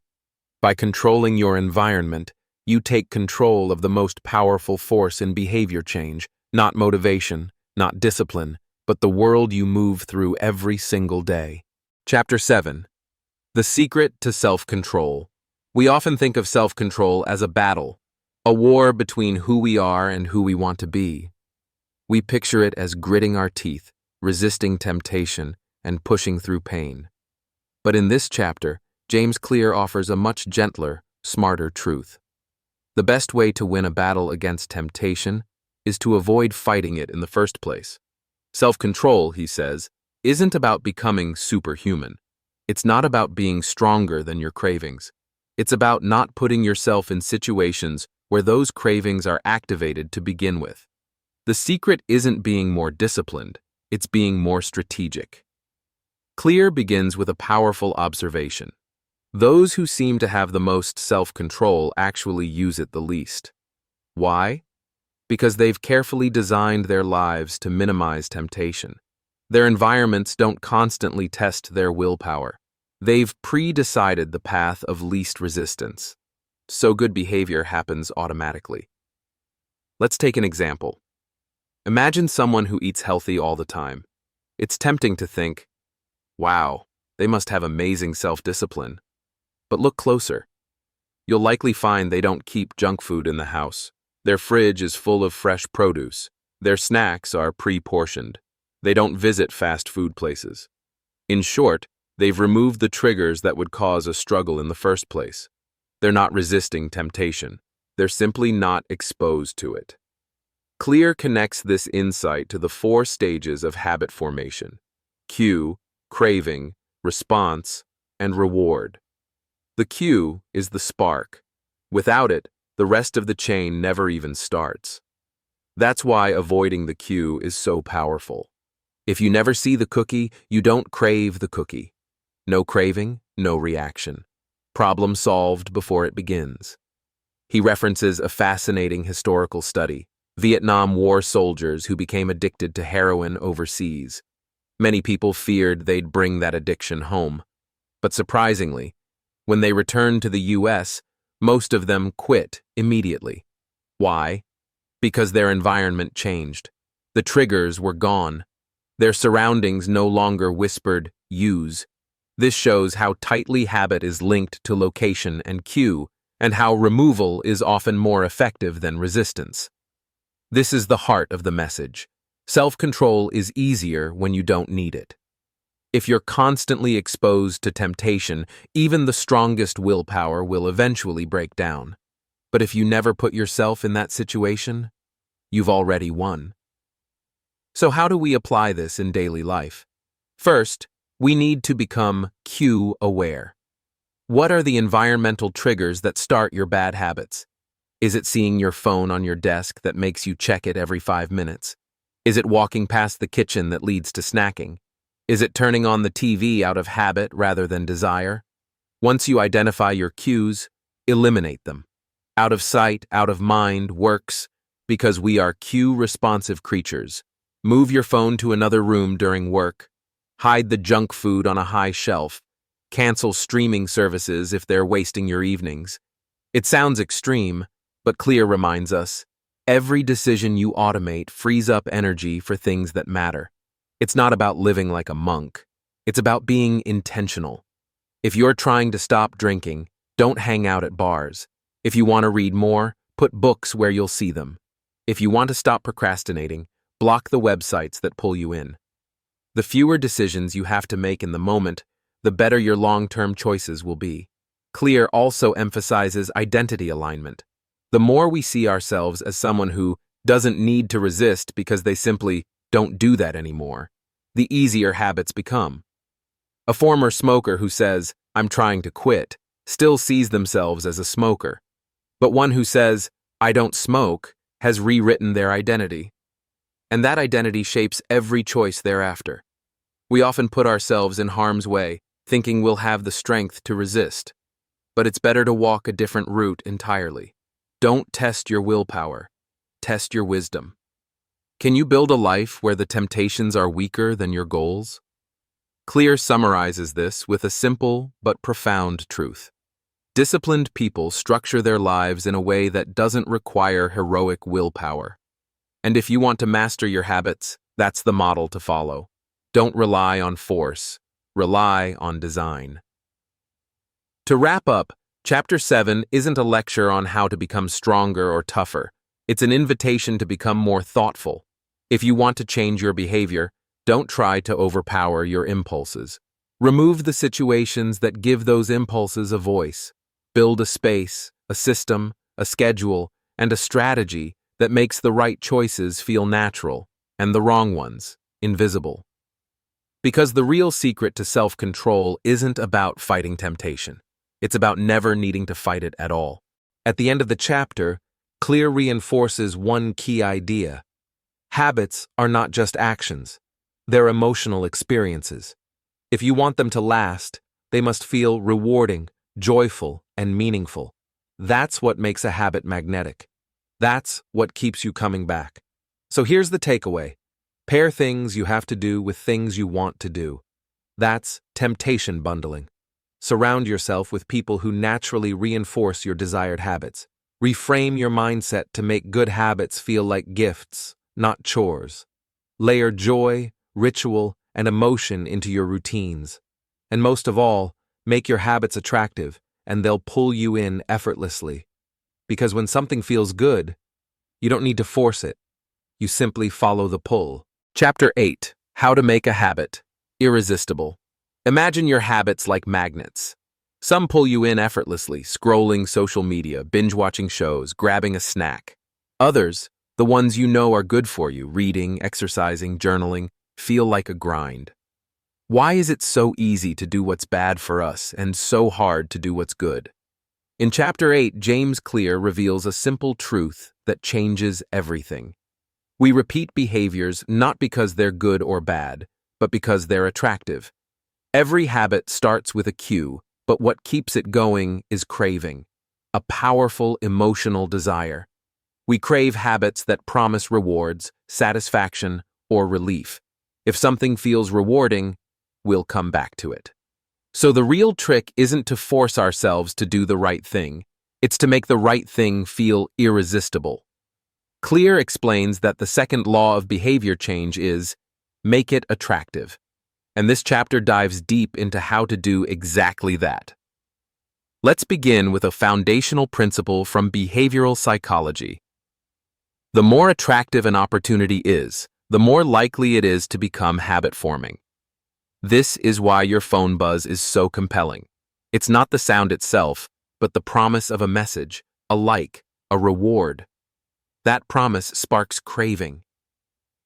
By controlling your environment, you take control of the most powerful force in behavior change, not motivation, not discipline, but the world you move through every single day. Chapter 7. The Secret to Self-Control. We often think of self-control as a battle, a war between who we are and who we want to be. We picture it as gritting our teeth, resisting temptation, and pushing through pain. But in this chapter, James Clear offers a much gentler, smarter truth. The best way to win a battle against temptation is to avoid fighting it in the first place. Self-control, he says, isn't about becoming superhuman. It's not about being stronger than your cravings. It's about not putting yourself in situations where those cravings are activated to begin with. The secret isn't being more disciplined, it's being more strategic. Clear begins with a powerful observation. Those who seem to have the most self-control actually use it the least. Why? Because they've carefully designed their lives to minimize temptation. Their environments don't constantly test their willpower. They've pre-decided the path of least resistance. So good behavior happens automatically. Let's take an example. Imagine someone who eats healthy all the time. It's tempting to think, wow, they must have amazing self-discipline. But look closer. You'll likely find they don't keep junk food in the house. Their fridge is full of fresh produce. Their snacks are pre-portioned. They don't visit fast food places. In short, they've removed the triggers that would cause a struggle in the first place. They're not resisting temptation. They're simply not exposed to it. Clear connects this insight to the 4 stages of habit formation: cue, craving, response, and reward. The cue is the spark. Without it, the rest of the chain never even starts. That's why avoiding the cue is so powerful. If you never see the cookie, you don't crave the cookie. No craving, no reaction. Problem solved before it begins. He references a fascinating historical study: Vietnam War soldiers who became addicted to heroin overseas. Many people feared they'd bring that addiction home. But surprisingly, when they returned to the US, most of them quit immediately. Why? Because their environment changed. The triggers were gone. Their surroundings no longer whispered, use. This shows how tightly habit is linked to location and cue, and how removal is often more effective than resistance. This is the heart of the message. Self-control is easier when you don't need it. If you're constantly exposed to temptation, even the strongest willpower will eventually break down. But if you never put yourself in that situation, you've already won. So how do we apply this in daily life? First, we need to become cue aware. What are the environmental triggers that start your bad habits? Is it seeing your phone on your desk that makes you check it every 5 minutes? Is it walking past the kitchen that leads to snacking? Is it turning on the TV out of habit rather than desire? Once you identify your cues, eliminate them. Out of sight, out of mind works because we are cue-responsive creatures. Move your phone to another room during work. Hide the junk food on a high shelf. cancel streaming services if they're wasting your evenings. It sounds extreme, but Clear reminds us, every decision you automate frees up energy for things that matter. It's not about living like a monk. It's about being intentional. If you're trying to stop drinking, don't hang out at bars. If you want to read more, put books where you'll see them. If you want to stop procrastinating, block the websites that pull you in. The fewer decisions you have to make in the moment, the better your long-term choices will be. Clear also emphasizes identity alignment. The more we see ourselves as someone who doesn't need to resist because they simply don't do that anymore, the easier habits become. A former smoker who says, "I'm trying to quit," still sees themselves as a smoker. But one who says, "I don't smoke," has rewritten their identity. And that identity shapes every choice thereafter. We often put ourselves in harm's way, thinking we'll have the strength to resist. But it's better to walk a different route entirely. Don't test your willpower. Test your wisdom. Can you build a life where the temptations are weaker than your goals? Clear summarizes this with a simple but profound truth. Disciplined people structure their lives in a way that doesn't require heroic willpower. And if you want to master your habits, that's the model to follow. Don't rely on force. Rely on design. To wrap up, Chapter 7 isn't a lecture on how to become stronger or tougher. It's an invitation to become more thoughtful. If you want to change your behavior, don't try to overpower your impulses. Remove the situations that give those impulses a voice. Build a space, a system, a schedule, and a strategy that makes the right choices feel natural and the wrong ones invisible. Because the real secret to self-control isn't about fighting temptation. It's about never needing to fight it at all. At the end of the chapter, Clear reinforces one key idea. Habits are not just actions. They're emotional experiences. If you want them to last, they must feel rewarding, joyful, and meaningful. That's what makes a habit magnetic. That's what keeps you coming back. So here's the takeaway. Pair things you have to do with things you want to do. That's temptation bundling. Surround yourself with people who naturally reinforce your desired habits. Reframe your mindset to make good habits feel like gifts, not chores. Layer joy, ritual, and emotion into your routines. And most of all, make your habits attractive, and they'll pull you in effortlessly. Because when something feels good, you don't need to force it. You simply follow the pull. Chapter 8. How to Make a Habit Irresistible. Imagine your habits like magnets. Some pull you in effortlessly, scrolling social media, binge-watching shows, grabbing a snack. Others, the ones you know are good for you, reading, exercising, journaling, feel like a grind. Why is it so easy to do what's bad for us and so hard to do what's good? In Chapter 8, James Clear reveals a simple truth that changes everything. We repeat behaviors not because they're good or bad, but because they're attractive. Every habit starts with a cue, but what keeps it going is craving, a powerful emotional desire. We crave habits that promise rewards, satisfaction, or relief. If something feels rewarding, we'll come back to it. So the real trick isn't to force ourselves to do the right thing, it's to make the right thing feel irresistible. Clear explains that the second law of behavior change is, make it attractive. And this chapter dives deep into how to do exactly that. Let's begin with a foundational principle from behavioral psychology. The more attractive an opportunity is, the more likely it is to become habit-forming. This is why your phone buzz is so compelling. It's not the sound itself, but the promise of a message, a like, a reward. That promise sparks craving.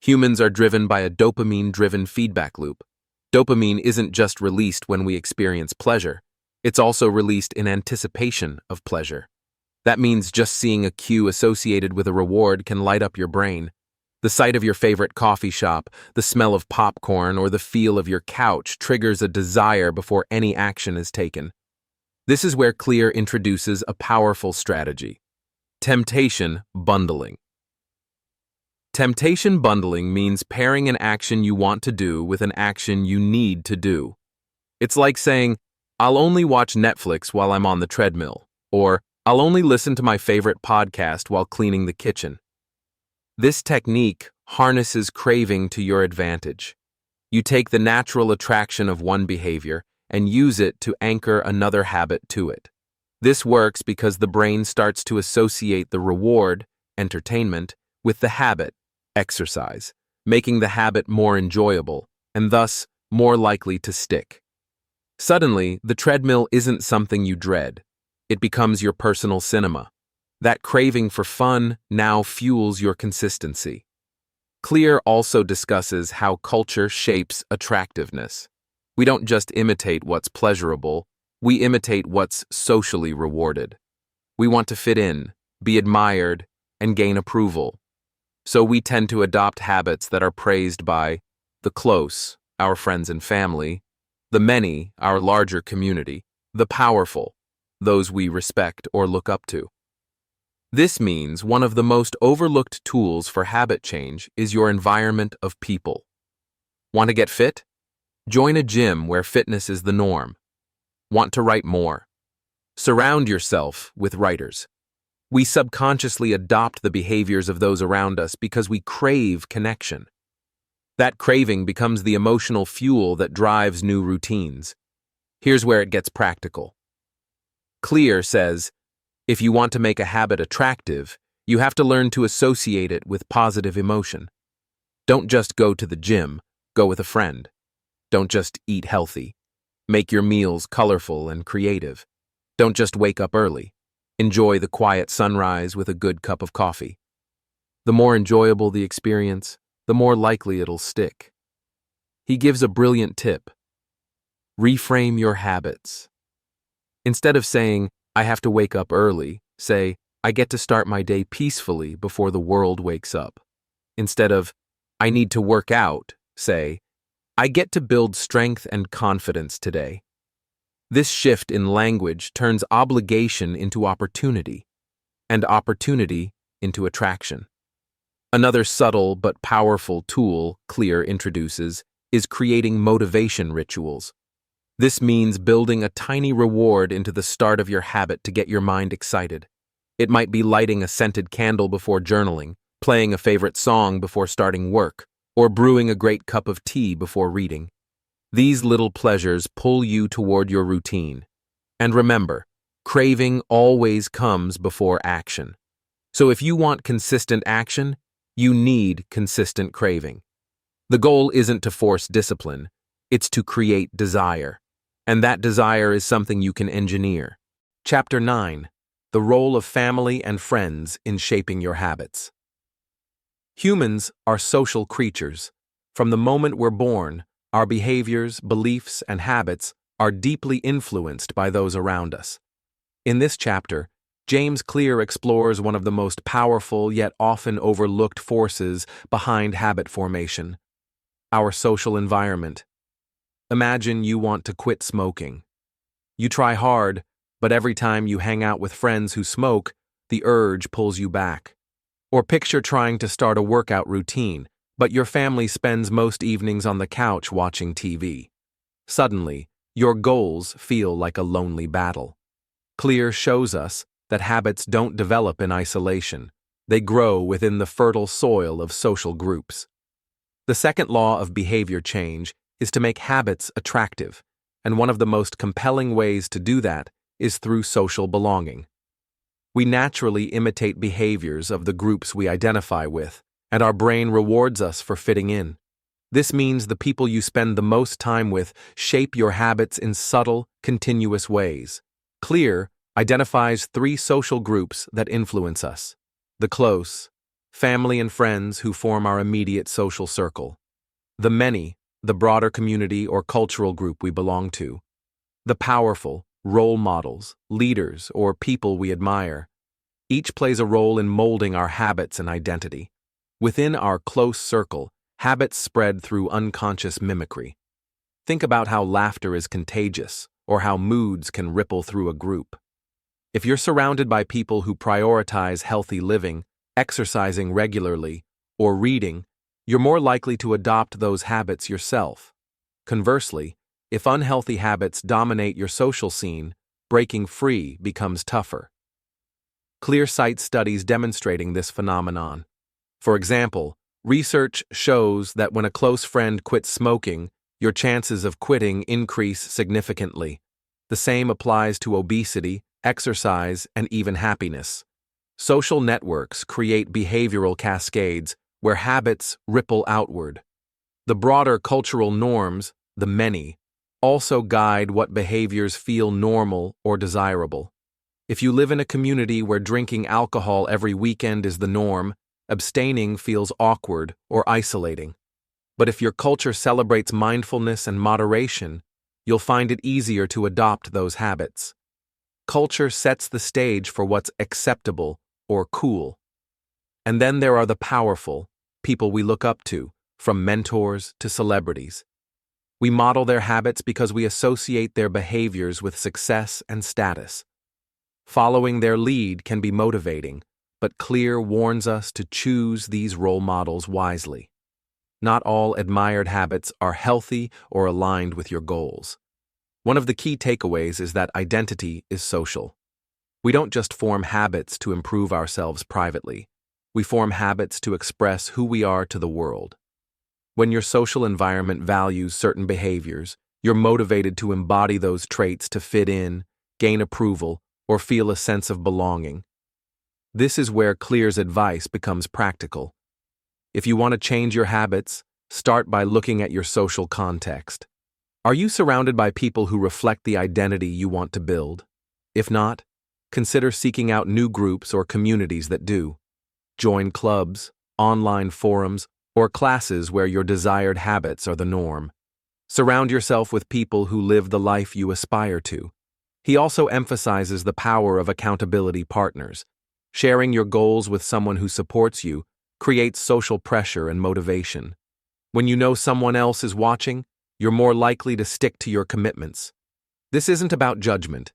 Humans are driven by a dopamine-driven feedback loop. Dopamine isn't just released when we experience pleasure. It's also released in anticipation of pleasure. That means just seeing a cue associated with a reward can light up your brain. The sight of your favorite coffee shop, the smell of popcorn, or the feel of your couch triggers a desire before any action is taken. This is where Clear introduces a powerful strategy. Temptation bundling. Temptation bundling means pairing an action you want to do with an action you need to do. It's like saying, I'll only watch Netflix while I'm on the treadmill, or I'll only listen to my favorite podcast while cleaning the kitchen. This technique harnesses craving to your advantage. You take the natural attraction of one behavior and use it to anchor another habit to it. This works because the brain starts to associate the reward, entertainment, with the habit, exercise, making the habit more enjoyable and thus more likely to stick. Suddenly, the treadmill isn't something you dread. It becomes your personal cinema. That craving for fun now fuels your consistency. Clear also discusses how culture shapes attractiveness. We don't just imitate what's pleasurable, we imitate what's socially rewarded. We want to fit in, be admired, and gain approval. So we tend to adopt habits that are praised by the close, our friends and family, the many, our larger community, the powerful, those we respect or look up to. This means one of the most overlooked tools for habit change is your environment of people. Want to get fit? Join a gym where fitness is the norm. Want to write more? Surround yourself with writers. We subconsciously adopt the behaviors of those around us because we crave connection. That craving becomes the emotional fuel that drives new routines. Here's where it gets practical. Clear says, if you want to make a habit attractive, you have to learn to associate it with positive emotion. Don't just go to the gym, go with a friend. Don't just eat healthy. Make your meals colorful and creative. Don't just wake up early. Enjoy the quiet sunrise with a good cup of coffee. The more enjoyable the experience, the more likely it'll stick. He gives a brilliant tip. Reframe your habits. Instead of saying, I have to wake up early, say, I get to start my day peacefully before the world wakes up. Instead of, I need to work out, say, I get to build strength and confidence today. This shift in language turns obligation into opportunity, and opportunity into attraction. Another subtle but powerful tool Clear introduces is creating motivation rituals. This means building a tiny reward into the start of your habit to get your mind excited. It might be lighting a scented candle before journaling, playing a favorite song before starting work, or brewing a great cup of tea before reading. These little pleasures pull you toward your routine. And remember, craving always comes before action. So if you want consistent action, you need consistent craving. The goal isn't to force discipline, it's to create desire. And that desire is something you can engineer. Chapter 9. The role of family and friends in shaping your habits. Humans are social creatures. From the moment we're born, our behaviors, beliefs, and habits are deeply influenced by those around us. In this chapter, James Clear explores one of the most powerful yet often overlooked forces behind habit formation: our social environment. Imagine you want to quit smoking. You try hard, but every time you hang out with friends who smoke, the urge pulls you back. Or picture trying to start a workout routine, but your family spends most evenings on the couch watching TV. Suddenly, your goals feel like a lonely battle. Clear shows us that habits don't develop in isolation. They grow within the fertile soil of social groups. The second law of behavior change is to make habits attractive, and one of the most compelling ways to do that is through social belonging. We naturally imitate behaviors of the groups we identify with, and our brain rewards us for fitting in. This means the people you spend the most time with shape your habits in subtle, continuous ways. Clear identifies 3 social groups that influence us: the close, family and friends who form our immediate social circle; the many, the broader community or cultural group we belong to; the powerful, role models, leaders, or people we admire. Each plays a role in molding our habits and identity. Within our close circle, habits spread through unconscious mimicry. Think about how laughter is contagious, or how moods can ripple through a group. If you're surrounded by people who prioritize healthy living, exercising regularly, or reading, you're more likely to adopt those habits yourself. Conversely, If unhealthy habits dominate your social scene, breaking free becomes tougher. Clear sight studies demonstrating this phenomenon. For example, research shows that when a close friend quits smoking, your chances of quitting increase significantly. The same applies to obesity, exercise, and even happiness. Social networks create behavioral cascades where habits ripple outward. The broader cultural norms, the many, also guide what behaviors feel normal or desirable. If you live in a community where drinking alcohol every weekend is the norm, abstaining feels awkward or isolating. But if your culture celebrates mindfulness and moderation, you'll find it easier to adopt those habits. Culture sets the stage for what's acceptable or cool. And then there are the powerful, people we look up to, from mentors to celebrities. We model their habits because we associate their behaviors with success and status. Following their lead can be motivating, but Clear warns us to choose these role models wisely. Not all admired habits are healthy or aligned with your goals. One of the key takeaways is that identity is social. We don't just form habits to improve ourselves privately. We form habits to express who we are to the world. When your social environment values certain behaviors, you're motivated to embody those traits to fit in, gain approval, or feel a sense of belonging. This is where Clear's advice becomes practical. If you want to change your habits, start by looking at your social context. Are you surrounded by people who reflect the identity you want to build? If not, consider seeking out new groups or communities that do. Join clubs, online forums, or classes where your desired habits are the norm. Surround yourself with people who live the life you aspire to. He also emphasizes the power of accountability partners. Sharing your goals with someone who supports you creates social pressure and motivation. When you know someone else is watching, you're more likely to stick to your commitments. This isn't about judgment.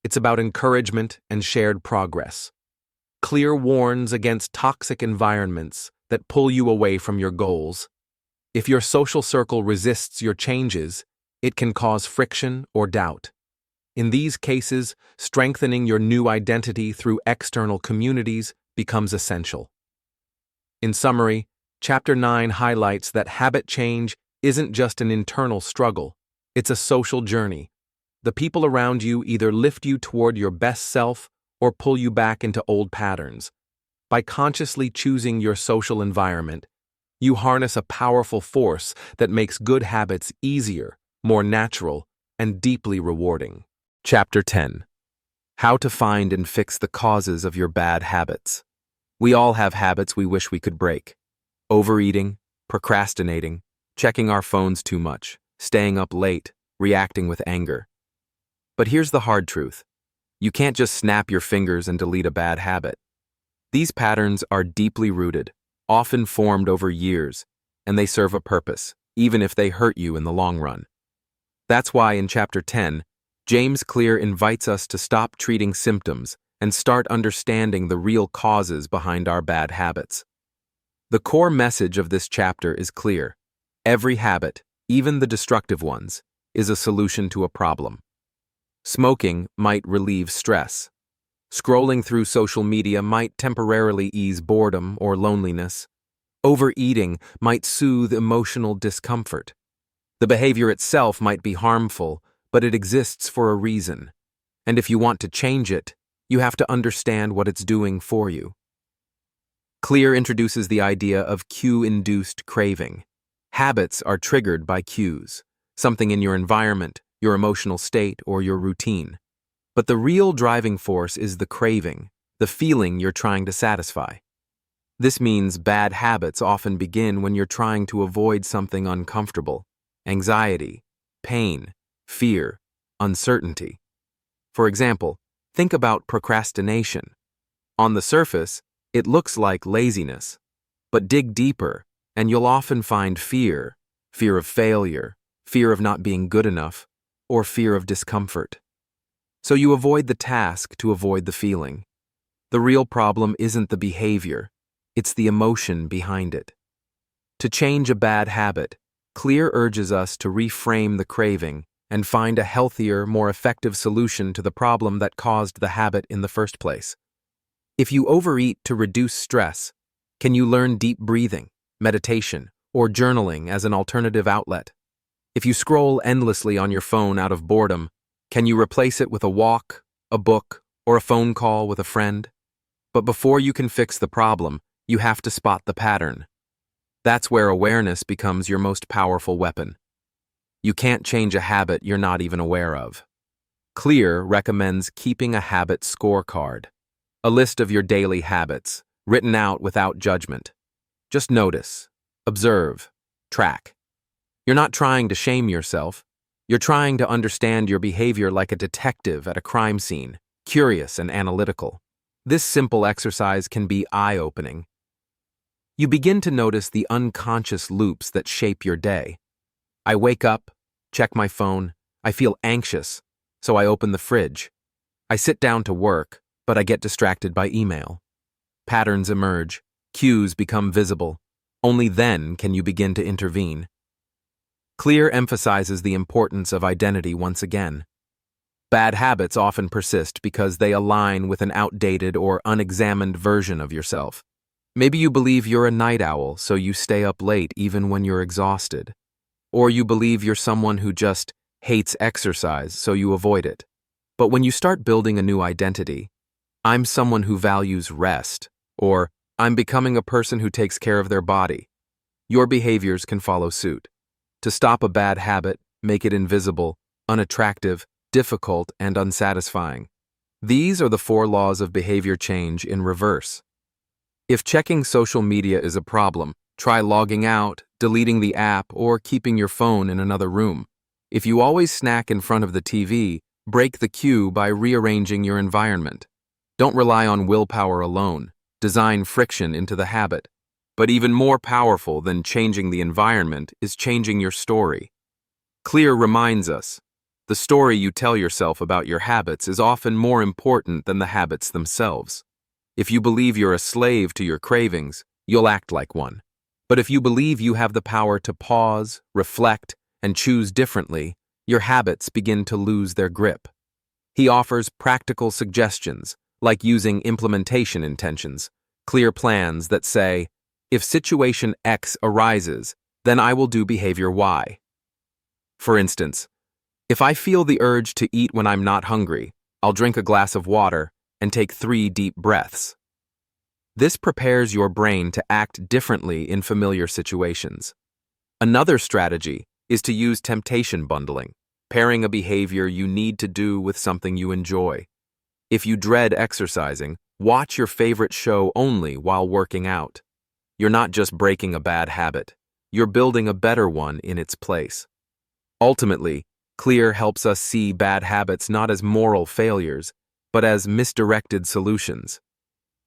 It's about encouragement and shared progress. Clear warns against toxic environments that pull you away from your goals. If your social circle resists your changes, it can cause friction or doubt. In these cases, strengthening your new identity through external communities becomes essential. In summary, Chapter 9 highlights that habit change isn't just an internal struggle, it's a social journey. The people around you either lift you toward your best self or pull you back into old patterns. By consciously choosing your social environment, you harness a powerful force that makes good habits easier, more natural, and deeply rewarding. Chapter 10. How to find and fix the causes of your bad habits. We all have habits we wish we could break. Overeating, procrastinating, checking our phones too much, staying up late, reacting with anger. But here's the hard truth. You can't just snap your fingers and delete a bad habit. These patterns are deeply rooted, often formed over years, and they serve a purpose, even if they hurt you in the long run. That's why in Chapter 10, James Clear invites us to stop treating symptoms and start understanding the real causes behind our bad habits. The core message of this chapter is clear. Every habit, even the destructive ones, is a solution to a problem. Smoking might relieve stress. Scrolling through social media might temporarily ease boredom or loneliness. Overeating might soothe emotional discomfort. The behavior itself might be harmful, but it exists for a reason. And if you want to change it, you have to understand what it's doing for you. Clear introduces the idea of cue-induced craving. Habits are triggered by cues, something in your environment, your emotional state, or your routine. But the real driving force is the craving, the feeling you're trying to satisfy. This means bad habits often begin when you're trying to avoid something uncomfortable: anxiety, pain, fear, uncertainty. For example, think about procrastination. On the surface, it looks like laziness, but dig deeper, and you'll often find fear of failure, fear of not being good enough, or fear of discomfort. So you avoid the task to avoid the feeling. The real problem isn't the behavior, it's the emotion behind it. To change a bad habit, Clear urges us to reframe the craving and find a healthier, more effective solution to the problem that caused the habit in the first place. If you overeat to reduce stress, can you learn deep breathing, meditation, or journaling as an alternative outlet? If you scroll endlessly on your phone out of boredom, can you replace it with a walk, a book, or a phone call with a friend? But before you can fix the problem, you have to spot the pattern. That's where awareness becomes your most powerful weapon. You can't change a habit you're not even aware of. Clear recommends keeping a habit scorecard, a list of your daily habits, written out without judgment. Just notice, observe, track. You're not trying to shame yourself. You're trying to understand your behavior like a detective at a crime scene, curious and analytical. This simple exercise can be eye-opening. You begin to notice the unconscious loops that shape your day. I wake up, check my phone, I feel anxious, so I open the fridge. I sit down to work, but I get distracted by email. Patterns emerge, cues become visible. Only then can you begin to intervene. Clear emphasizes the importance of identity once again. Bad habits often persist because they align with an outdated or unexamined version of yourself. Maybe you believe you're a night owl, so you stay up late even when you're exhausted. Or you believe you're someone who just hates exercise, so you avoid it. But when you start building a new identity, I'm someone who values rest, or I'm becoming a person who takes care of their body, your behaviors can follow suit. To stop a bad habit, make it invisible, unattractive, difficult, and unsatisfying. These are the 4 laws of behavior change in reverse. If checking social media is a problem, try logging out, deleting the app, or keeping your phone in another room. If you always snack in front of the TV, break the cue by rearranging your environment. Don't rely on willpower alone. Design friction into the habit. But even more powerful than changing the environment is changing your story. Clear reminds us, the story you tell yourself about your habits is often more important than the habits themselves. If you believe you're a slave to your cravings, you'll act like one. But if you believe you have the power to pause, reflect, and choose differently, your habits begin to lose their grip. He offers practical suggestions, like using implementation intentions, clear plans that say, if situation X arises, then I will do behavior Y. For instance, if I feel the urge to eat when I'm not hungry, I'll drink a glass of water and take 3 deep breaths. This prepares your brain to act differently in familiar situations. Another strategy is to use temptation bundling, pairing a behavior you need to do with something you enjoy. If you dread exercising, watch your favorite show only while working out. You're not just breaking a bad habit, you're building a better one in its place. Ultimately, Clear helps us see bad habits not as moral failures, but as misdirected solutions.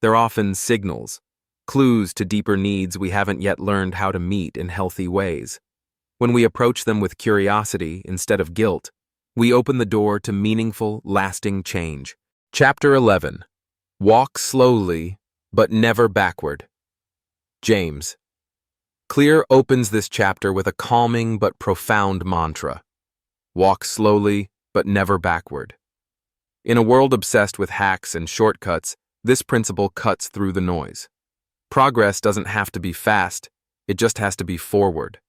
They're often signals, clues to deeper needs we haven't yet learned how to meet in healthy ways. When we approach them with curiosity instead of guilt, we open the door to meaningful, lasting change. Chapter 11. Walk slowly, but never backward. James. Clear opens this chapter with a calming but profound mantra. Walk slowly, but never backward. In a world obsessed with hacks and shortcuts, this principle cuts through the noise. Progress doesn't have to be fast, it just has to be forward.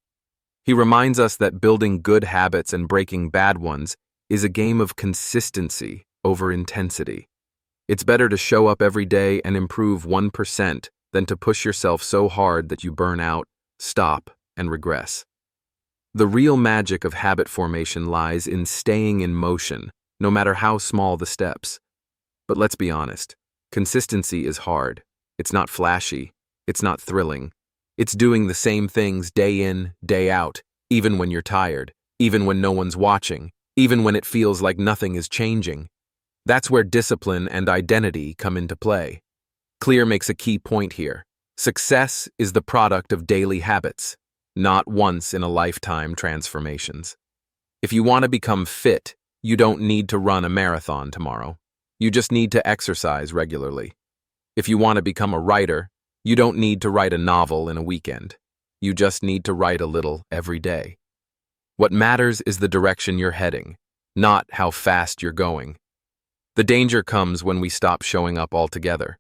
He reminds us that building good habits and breaking bad ones is a game of consistency over intensity. It's better to show up every day and improve 1% than to push yourself so hard that you burn out, stop, and regress. The real magic of habit formation lies in staying in motion, no matter how small the steps. But let's be honest, consistency is hard. It's not flashy. It's not thrilling. It's doing the same things day in, day out, even when you're tired, even when no one's watching, even when it feels like nothing is changing. That's where discipline and identity come into play. Clear makes a key point here. Success is the product of daily habits, not once-in-a-lifetime transformations. If you want to become fit, you don't need to run a marathon tomorrow. You just need to exercise regularly. If you want to become a writer, you don't need to write a novel in a weekend. You just need to write a little every day. What matters is the direction you're heading, not how fast you're going. The danger comes when we stop showing up altogether.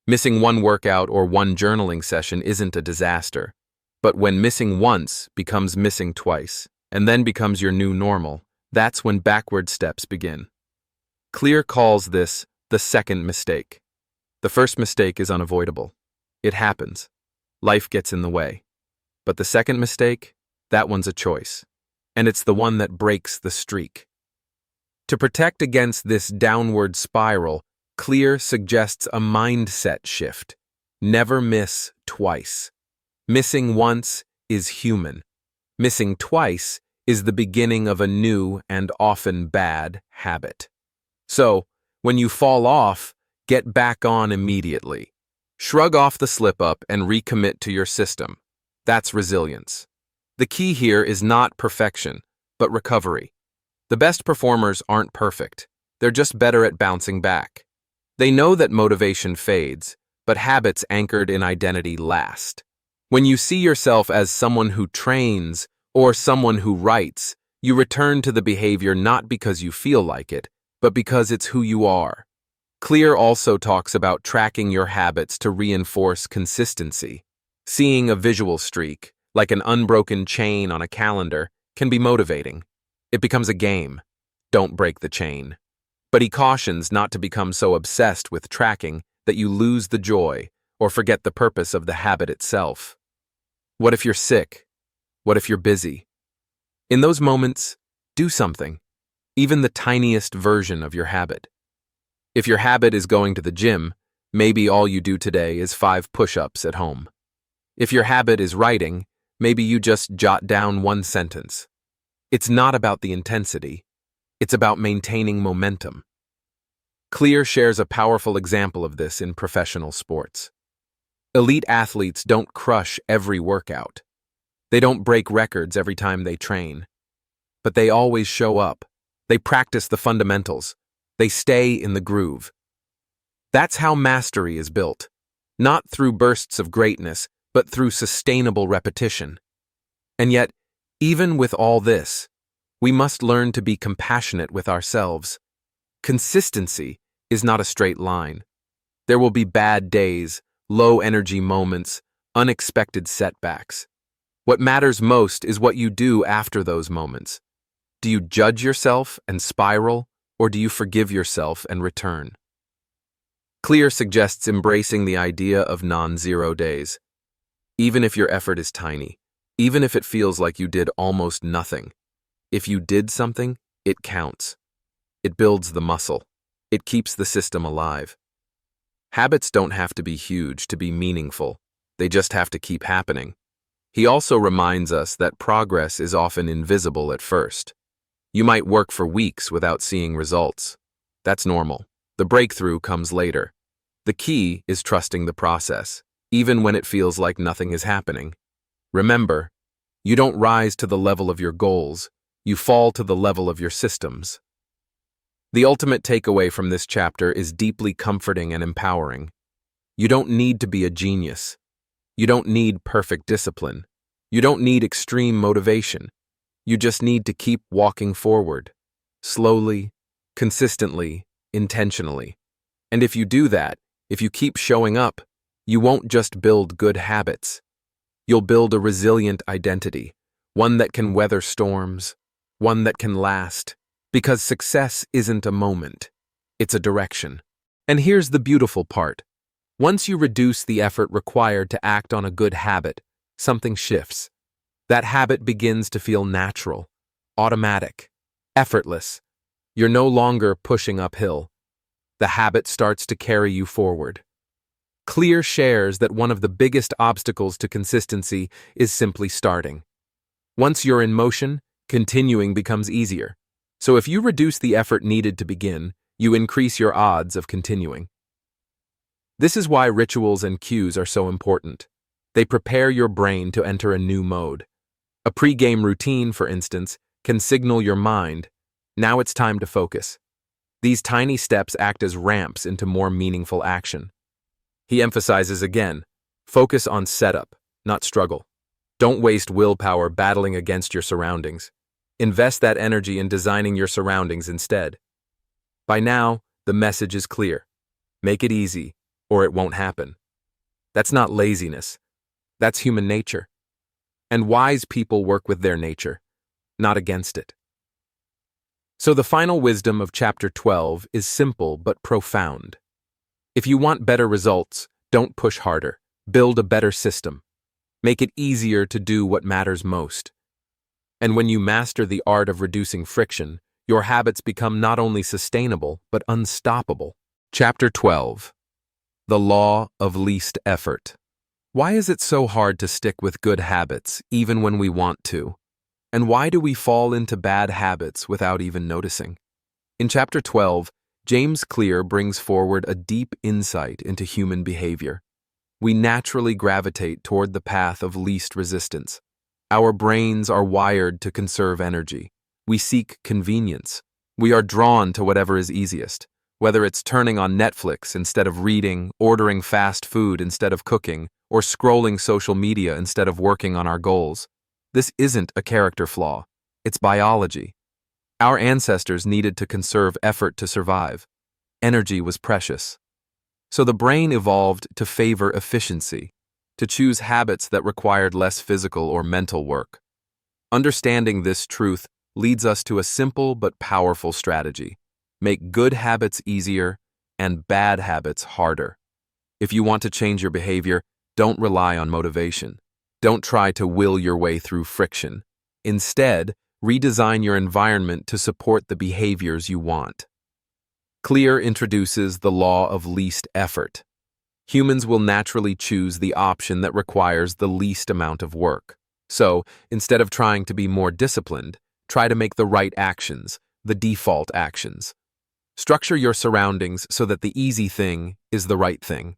Missing one workout or one journaling session isn't a disaster, but when missing once becomes missing twice, and then becomes your new normal, that's when backward steps begin. Clear calls this the second mistake. The first mistake is unavoidable. It happens. Life gets in the way. But the second mistake, that one's a choice. And it's the one that breaks the streak. To protect against this downward spiral, Clear suggests a mindset shift. Never miss twice. Missing once is human. Missing twice is the beginning of a new and often bad habit. So, when you fall off, get back on immediately. Shrug off the slip-up and recommit to your system. That's resilience. The key here is not perfection, but recovery. The best performers aren't perfect. They're just better at bouncing back. They know that motivation fades, but habits anchored in identity last. When you see yourself as someone who trains or someone who writes, you return to the behavior not because you feel like it, but because it's who you are. Clear also talks about tracking your habits to reinforce consistency. Seeing a visual streak, like an unbroken chain on a calendar, can be motivating. It becomes a game. Don't break the chain. But he cautions not to become so obsessed with tracking that you lose the joy or forget the purpose of the habit itself. What if you're sick? What if you're busy? In those moments, do something, even the tiniest version of your habit. If your habit is going to the gym, maybe all you do today is 5 push-ups at home. If your habit is writing, maybe you just jot down 1 sentence. It's not about the intensity. It's about maintaining momentum. Clear shares a powerful example of this in professional sports. Elite athletes don't crush every workout. They don't break records every time they train. But they always show up. They practice the fundamentals. They stay in the groove. That's how mastery is built. Not through bursts of greatness, but through sustainable repetition. And yet, even with all this, we must learn to be compassionate with ourselves. Consistency is not a straight line. There will be bad days, low-energy moments, unexpected setbacks. What matters most is what you do after those moments. Do you judge yourself and spiral, or do you forgive yourself and return? Clear suggests embracing the idea of non-zero days. Even if your effort is tiny, even if it feels like you did almost nothing, if you did something, it counts. It builds the muscle. It keeps the system alive. Habits don't have to be huge to be meaningful. They just have to keep happening. He also reminds us that progress is often invisible at first. You might work for weeks without seeing results. That's normal. The breakthrough comes later. The key is trusting the process, even when it feels like nothing is happening. Remember, you don't rise to the level of your goals. You fall to the level of your systems. The ultimate takeaway from this chapter is deeply comforting and empowering. You don't need to be a genius. You don't need perfect discipline. You don't need extreme motivation. You just need to keep walking forward, slowly, consistently, intentionally. And if you do that, if you keep showing up, you won't just build good habits. You'll build a resilient identity, one that can weather storms, one that can last, because success isn't a moment, it's a direction. And here's the beautiful part. Once you reduce the effort required to act on a good habit, something shifts. That habit begins to feel natural, automatic, effortless. You're no longer pushing uphill. The habit starts to carry you forward. Clear shares that one of the biggest obstacles to consistency is simply starting. Once you're in motion, continuing becomes easier. So if you reduce the effort needed to begin, you increase your odds of continuing. This is why rituals and cues are so important. They prepare your brain to enter a new mode. A pre-game routine, for instance, can signal your mind, now it's time to focus. These tiny steps act as ramps into more meaningful action. He emphasizes again, focus on setup, not struggle. Don't waste willpower battling against your surroundings. Invest that energy in designing your surroundings instead. By now, the message is clear. Make it easy, or it won't happen. That's not laziness. That's human nature. And wise people work with their nature, not against it. So the final wisdom of Chapter 12 is simple but profound. If you want better results, don't push harder. Build a better system. Make it easier to do what matters most. And when you master the art of reducing friction, your habits become not only sustainable but unstoppable. Chapter 12. The Law of Least Effort. Why is it so hard to stick with good habits even when we want to? And why do we fall into bad habits without even noticing? In Chapter 12, James Clear brings forward a deep insight into human behavior. We naturally gravitate toward the path of least resistance. Our brains are wired to conserve energy. We seek convenience. We are drawn to whatever is easiest, whether it's turning on Netflix instead of reading, ordering fast food instead of cooking, or scrolling social media instead of working on our goals. This isn't a character flaw. It's biology. Our ancestors needed to conserve effort to survive. Energy was precious. So the brain evolved to favor efficiency, to choose habits that required less physical or mental work. Understanding this truth leads us to a simple but powerful strategy. Make good habits easier and bad habits harder. If you want to change your behavior, don't rely on motivation. Don't try to will your way through friction. Instead, redesign your environment to support the behaviors you want. Clear introduces the law of least effort. Humans will naturally choose the option that requires the least amount of work. So, instead of trying to be more disciplined, try to make the right actions, the default actions. Structure your surroundings so that the easy thing is the right thing.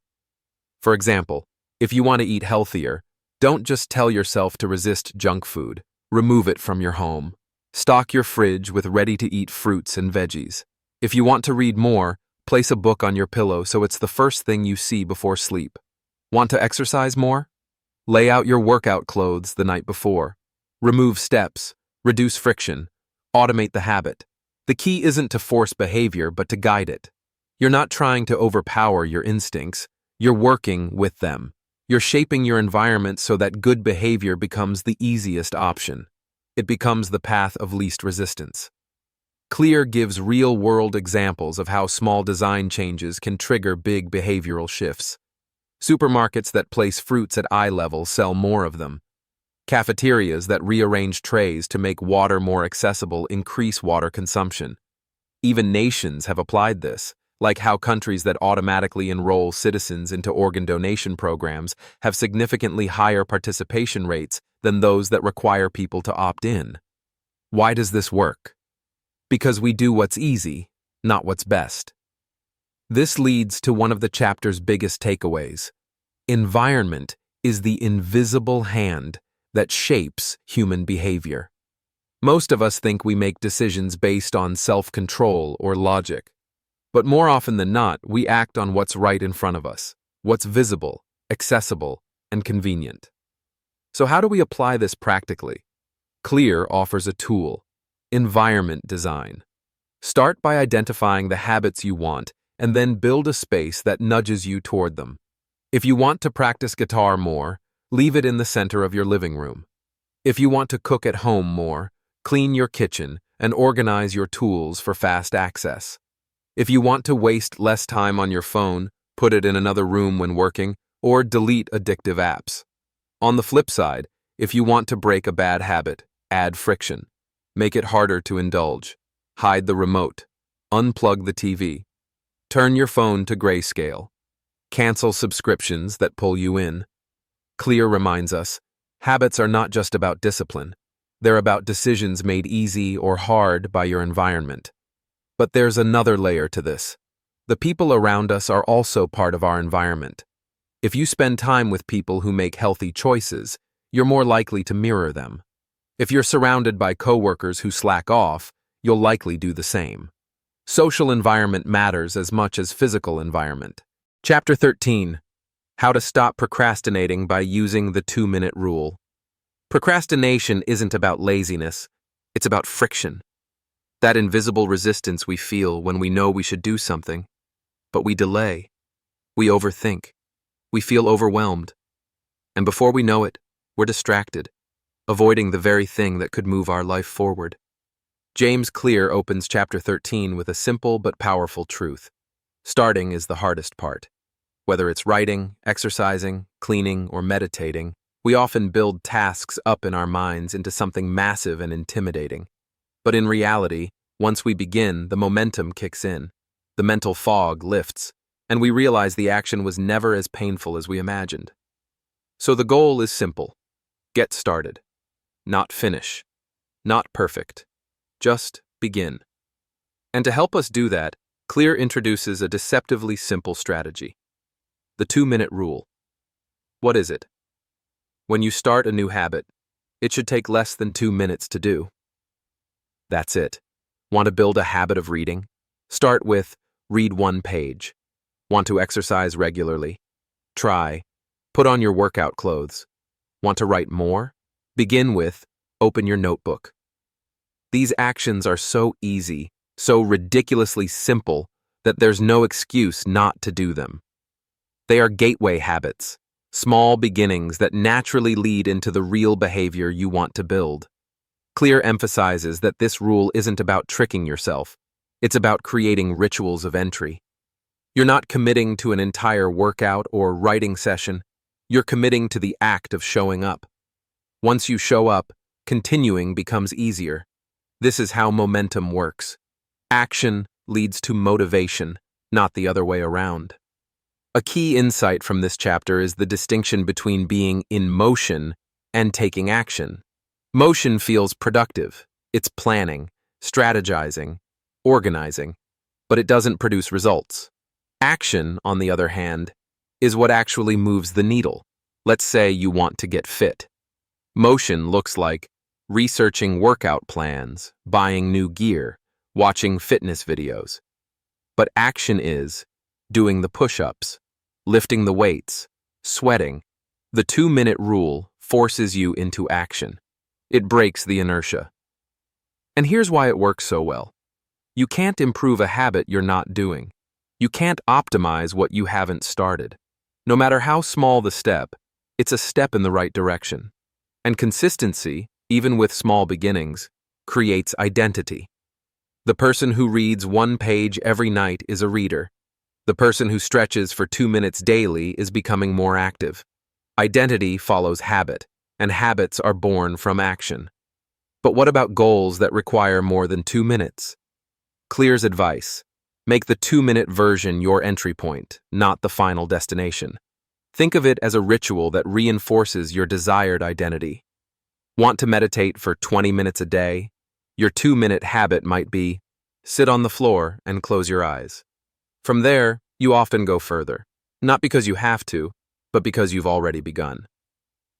For example, if you want to eat healthier, don't just tell yourself to resist junk food. Remove it from your home. Stock your fridge with ready-to-eat fruits and veggies. If you want to read more, place a book on your pillow so it's the first thing you see before sleep. Want to exercise more? Lay out your workout clothes the night before. Remove steps, reduce friction, automate the habit. The key isn't to force behavior, but to guide it. You're not trying to overpower your instincts. You're working with them. You're shaping your environment so that good behavior becomes the easiest option. It becomes the path of least resistance. Clear gives real-world examples of how small design changes can trigger big behavioral shifts. Supermarkets that place fruits at eye level sell more of them. Cafeterias that rearrange trays to make water more accessible increase water consumption. Even nations have applied this, like how countries that automatically enroll citizens into organ donation programs have significantly higher participation rates than those that require people to opt in. Why does this work? Because we do what's easy, not what's best. This leads to one of the chapter's biggest takeaways. Environment is the invisible hand that shapes human behavior. Most of us think we make decisions based on self-control or logic. But more often than not, we act on what's right in front of us, what's visible, accessible, and convenient. So how do we apply this practically? Clear offers a tool: environment design. Start by identifying the habits you want and then build a space that nudges you toward them. If you want to practice guitar more, leave it in the center of your living room. If you want to cook at home more, clean your kitchen and organize your tools for fast access. If you want to waste less time on your phone, put it in another room when working, or delete addictive apps. On the flip side, if you want to break a bad habit, add friction. Make it harder to indulge. Hide the remote. Unplug the TV. Turn your phone to grayscale. Cancel subscriptions that pull you in. Clear reminds us, habits are not just about discipline. They're about decisions made easy or hard by your environment. But there's another layer to this. The people around us are also part of our environment. If you spend time with people who make healthy choices, you're more likely to mirror them. If you're surrounded by coworkers who slack off, you'll likely do the same. Social environment matters as much as physical environment. Chapter 13. How to stop procrastinating by using the 2-minute rule. Procrastination isn't about laziness. It's about friction. That invisible resistance we feel when we know we should do something, but we delay. We overthink. We feel overwhelmed. And before we know it, we're distracted, avoiding the very thing that could move our life forward. James Clear opens chapter 13 with a simple but powerful truth. Starting is the hardest part. Whether it's writing, exercising, cleaning, or meditating, we often build tasks up in our minds into something massive and intimidating. But in reality, once we begin, the momentum kicks in. The mental fog lifts, and we realize the action was never as painful as we imagined. So the goal is simple. Get started. Not finish. Not perfect. Just begin. And to help us do that, Clear introduces a deceptively simple strategy. The 2-minute rule. What is it? When you start a new habit, it should take less than 2 minutes to do. That's it. Want to build a habit of reading? Start with read 1 page. Want to exercise regularly? Try. Put on your workout clothes. Want to write more? Begin with open your notebook. These actions are so easy, so ridiculously simple, that there's no excuse not to do them. They are gateway habits, small beginnings that naturally lead into the real behavior you want to build. Clear emphasizes that this rule isn't about tricking yourself. It's about creating rituals of entry. You're not committing to an entire workout or writing session. You're committing to the act of showing up. Once you show up, continuing becomes easier. This is how momentum works. Action leads to motivation, not the other way around. A key insight from this chapter is the distinction between being in motion and taking action. Motion feels productive. It's planning, strategizing, organizing, but it doesn't produce results. Action, on the other hand, is what actually moves the needle. Let's say you want to get fit. Motion looks like researching workout plans, buying new gear, watching fitness videos. But action is doing the push-ups, lifting the weights, sweating. The 2-minute rule forces you into action. It breaks the inertia. And here's why it works so well. You can't improve a habit you're not doing. You can't optimize what you haven't started. No matter how small the step, it's a step in the right direction. And consistency, even with small beginnings, creates identity. The person who reads 1 page every night is a reader. The person who stretches for 2 minutes daily is becoming more active. Identity follows habit, and habits are born from action. But what about goals that require more than 2 minutes? Clear's advice: make the 2-minute version your entry point, not the final destination. Think of it as a ritual that reinforces your desired identity. Want to meditate for 20 minutes a day? Your 2-minute habit might be sit on the floor and close your eyes. From there, you often go further, not because you have to, but because you've already begun.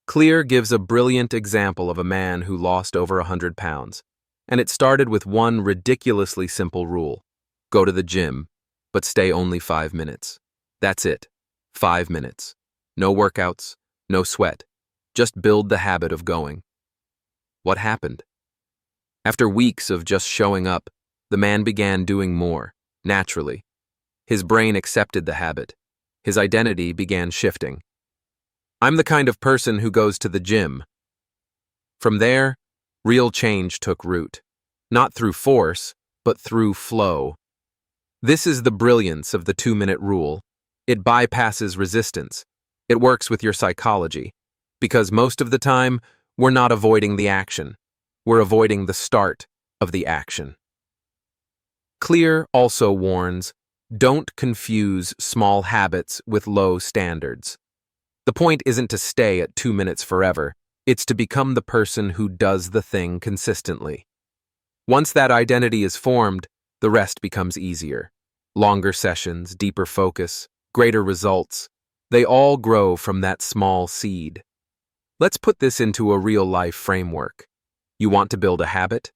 Clear gives a brilliant example of a man who lost over 100 pounds, and it started with one ridiculously simple rule: go to the gym, but stay only 5 minutes. That's it. 5 minutes. No workouts, no sweat. Just build the habit of going. What happened? After weeks of just showing up, the man began doing more, naturally. His brain accepted the habit. His identity began shifting. I'm the kind of person who goes to the gym. From there, real change took root. Not through force, but through flow. This is the brilliance of the 2-minute rule. It bypasses resistance. It works with your psychology. Because most of the time, we're not avoiding the action. We're avoiding the start of the action. Clear also warns, don't confuse small habits with low standards. The point isn't to stay at 2 minutes forever. It's to become the person who does the thing consistently. Once that identity is formed, the rest becomes easier. Longer sessions, deeper focus, greater results. They all grow from that small seed. Let's put this into a real-life framework. You want to build a habit?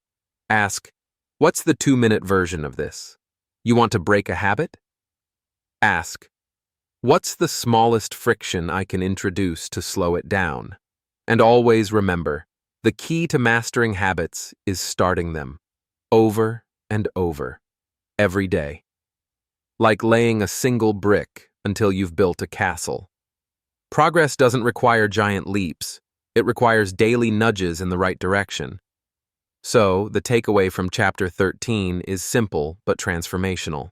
Ask, what's the 2-minute version of this? You want to break a habit? Ask, what's the smallest friction I can introduce to slow it down? And always remember, The key to mastering habits is starting them, over and over, every day. Like laying a single brick until you've built a castle. Progress doesn't require giant leaps. It requires daily nudges in the right direction. So, the takeaway from Chapter 13 is simple but transformational.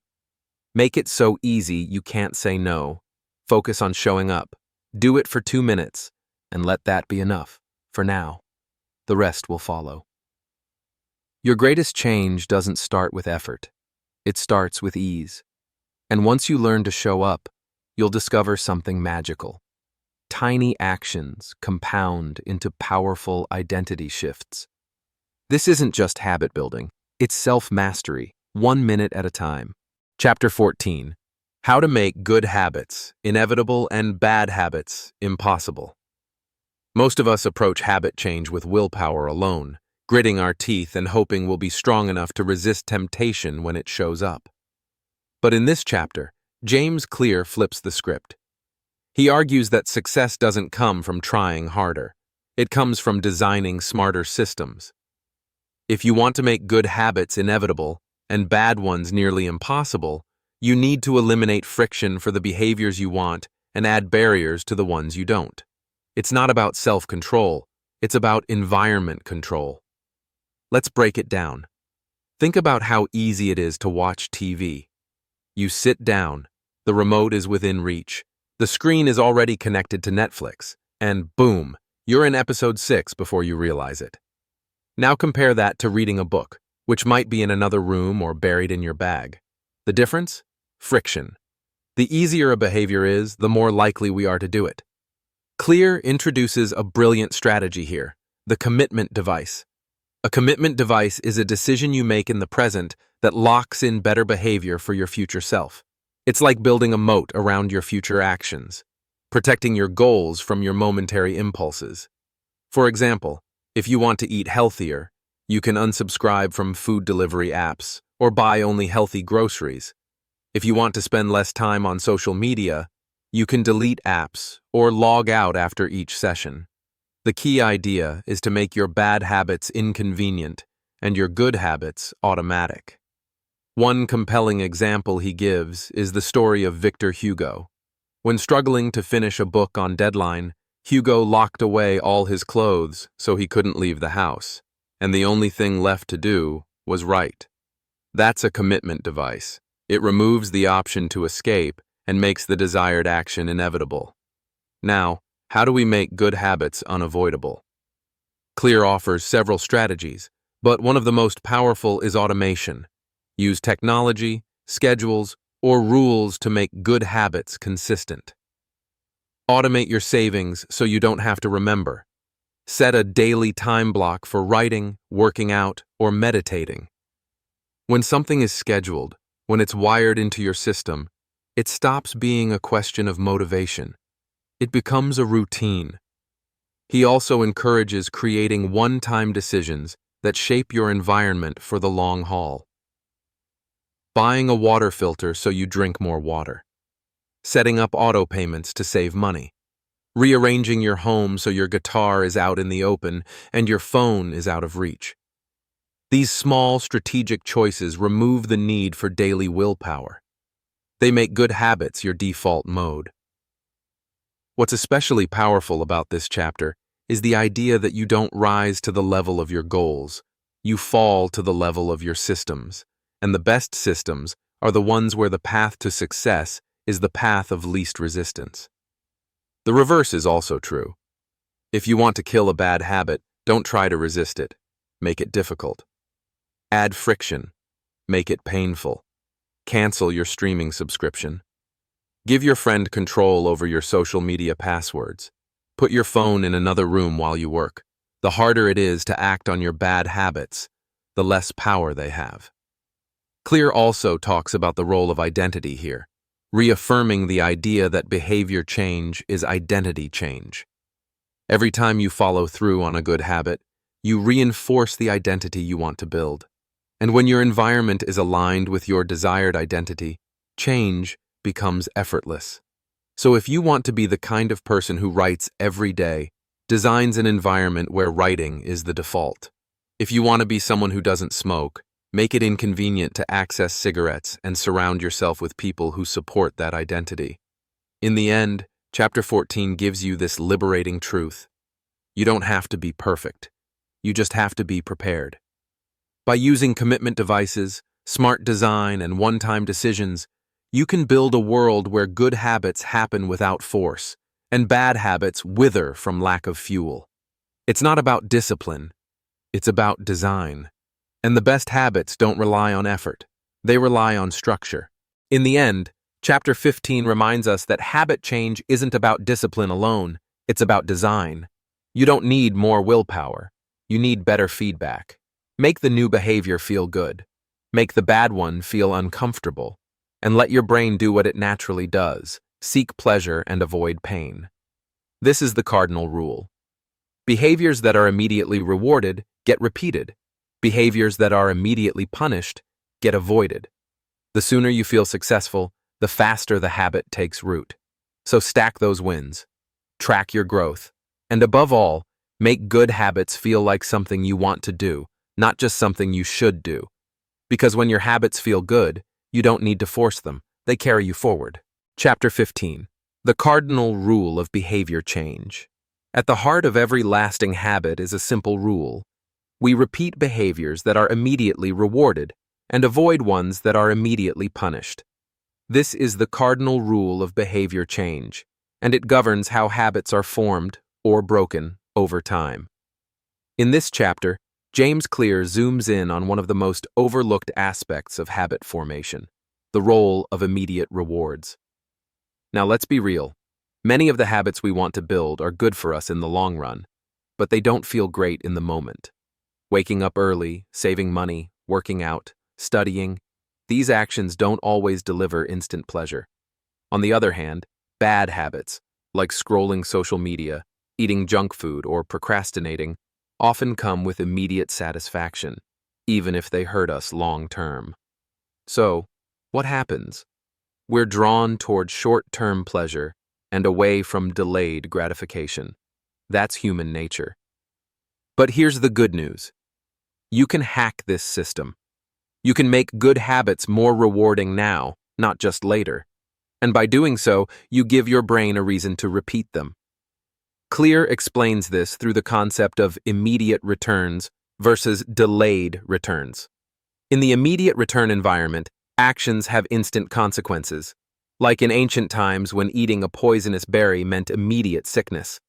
Make it so easy you can't say no. Focus on showing up. Do it for 2 minutes, and let that be enough, for now. The rest will follow. Your greatest change doesn't start with effort. It starts with ease. And once you learn to show up, you'll discover something magical. Tiny actions compound into powerful identity shifts. This isn't just habit building, it's self-mastery, 1 minute at a time. Chapter 14. How to make good habits inevitable and bad habits impossible. Most of us approach habit change with willpower alone, gritting our teeth and hoping we'll be strong enough to resist temptation when it shows up. But in this chapter, James Clear flips the script. He argues that success doesn't come from trying harder. It comes from designing smarter systems. If you want to make good habits inevitable and bad ones nearly impossible, you need to eliminate friction for the behaviors you want and add barriers to the ones you don't. It's not about self-control, it's about environment control. Let's break it down. Think about how easy it is to watch TV. You sit down, the remote is within reach, the screen is already connected to Netflix, and boom, you're in episode 6 before you realize it. Now compare that to reading a book, which might be in another room or buried in your bag. The difference? Friction. The easier a behavior is, the more likely we are to do it. Clear introduces a brilliant strategy here, the commitment device. A commitment device is a decision you make in the present that locks in better behavior for your future self. It's like building a moat around your future actions, protecting your goals from your momentary impulses. For example, if you want to eat healthier, you can unsubscribe from food delivery apps or buy only healthy groceries. If you want to spend less time on social media, you can delete apps or log out after each session. The key idea is to make your bad habits inconvenient and your good habits automatic. One compelling example he gives is the story of Victor Hugo. When struggling to finish a book on deadline, Hugo locked away all his clothes so he couldn't leave the house, and the only thing left to do was write. That's a commitment device. It removes the option to escape and makes the desired action inevitable. Now, how do we make good habits unavoidable? Clear offers several strategies, but one of the most powerful is automation. Use technology, schedules, or rules to make good habits consistent. Automate your savings so you don't have to remember. Set a daily time block for writing, working out, or meditating. When something is scheduled, when it's wired into your system, it stops being a question of motivation. It becomes a routine. He also encourages creating one-time decisions that shape your environment for the long haul. Buying a water filter so you drink more water. Setting up auto payments to save money. Rearranging your home so your guitar is out in the open and your phone is out of reach. These small strategic choices remove the need for daily willpower. They make good habits your default mode. What's especially powerful about this chapter is the idea that you don't rise to the level of your goals. You fall to the level of your systems. And the best systems are the ones where the path to success is the path of least resistance. The reverse is also true. If you want to kill a bad habit, don't try to resist it. Make it difficult. Add friction. Make it painful. Cancel your streaming subscription. Give your friend control over your social media passwords. Put your phone in another room while you work. The harder it is to act on your bad habits, the less power they have. Clear also talks about the role of identity here, reaffirming the idea that behavior change is identity change. Every time you follow through on a good habit, you reinforce the identity you want to build. And when your environment is aligned with your desired identity, change becomes effortless. So if you want to be the kind of person who writes every day, designs an environment where writing is the default. If you want to be someone who doesn't smoke, make it inconvenient to access cigarettes and surround yourself with people who support that identity. In the end, Chapter 14 gives you this liberating truth. You don't have to be perfect. You just have to be prepared. By using commitment devices, smart design, and one-time decisions, you can build a world where good habits happen without force, and bad habits wither from lack of fuel. It's not about discipline. It's about design. And the best habits don't rely on effort. They rely on structure. In the end, Chapter 15 reminds us that habit change isn't about discipline alone. It's about design. You don't need more willpower. You need better feedback. Make the new behavior feel good. Make the bad one feel uncomfortable. And let your brain do what it naturally does. Seek pleasure and avoid pain. This is the cardinal rule. Behaviors that are immediately rewarded get repeated. Behaviors that are immediately punished get avoided. The sooner you feel successful, the faster the habit takes root. So stack those wins. Track your growth. And above all, make good habits feel like something you want to do, not just something you should do. Because when your habits feel good, you don't need to force them. They carry you forward. Chapter 15. The cardinal rule of behavior change. At the heart of every lasting habit is a simple rule. We repeat behaviors that are immediately rewarded and avoid ones that are immediately punished. This is the cardinal rule of behavior change, and it governs how habits are formed or broken over time. In this chapter, James Clear zooms in on one of the most overlooked aspects of habit formation, the role of immediate rewards. Now let's be real. Many of the habits we want to build are good for us in the long run, but they don't feel great in the moment. Waking up early, saving money, working out, studying, these actions don't always deliver instant pleasure. On the other hand, bad habits, like scrolling social media, eating junk food, or procrastinating, often come with immediate satisfaction, even if they hurt us long term. So, what happens? We're drawn toward short-term pleasure and away from delayed gratification. That's human nature. But here's the good news. You can hack this system. You can make good habits more rewarding now, not just later. And by doing so, you give your brain a reason to repeat them. Clear explains this through the concept of immediate returns versus delayed returns. In the immediate return environment, actions have instant consequences, like in ancient times when eating a poisonous berry meant immediate sickness.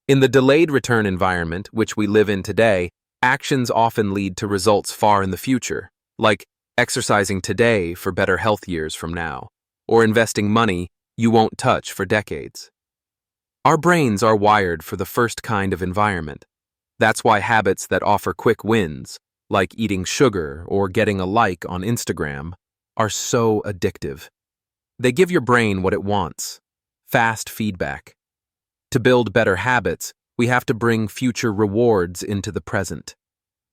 In the delayed return environment, which we live in today, actions often lead to results far in the future, like exercising today for better health years from now, or investing money you won't touch for decades. Our brains are wired for the first kind of environment. That's why habits that offer quick wins, like eating sugar or getting a like on Instagram, are so addictive. They give your brain what it wants: fast feedback. To build better habits, we have to bring future rewards into the present.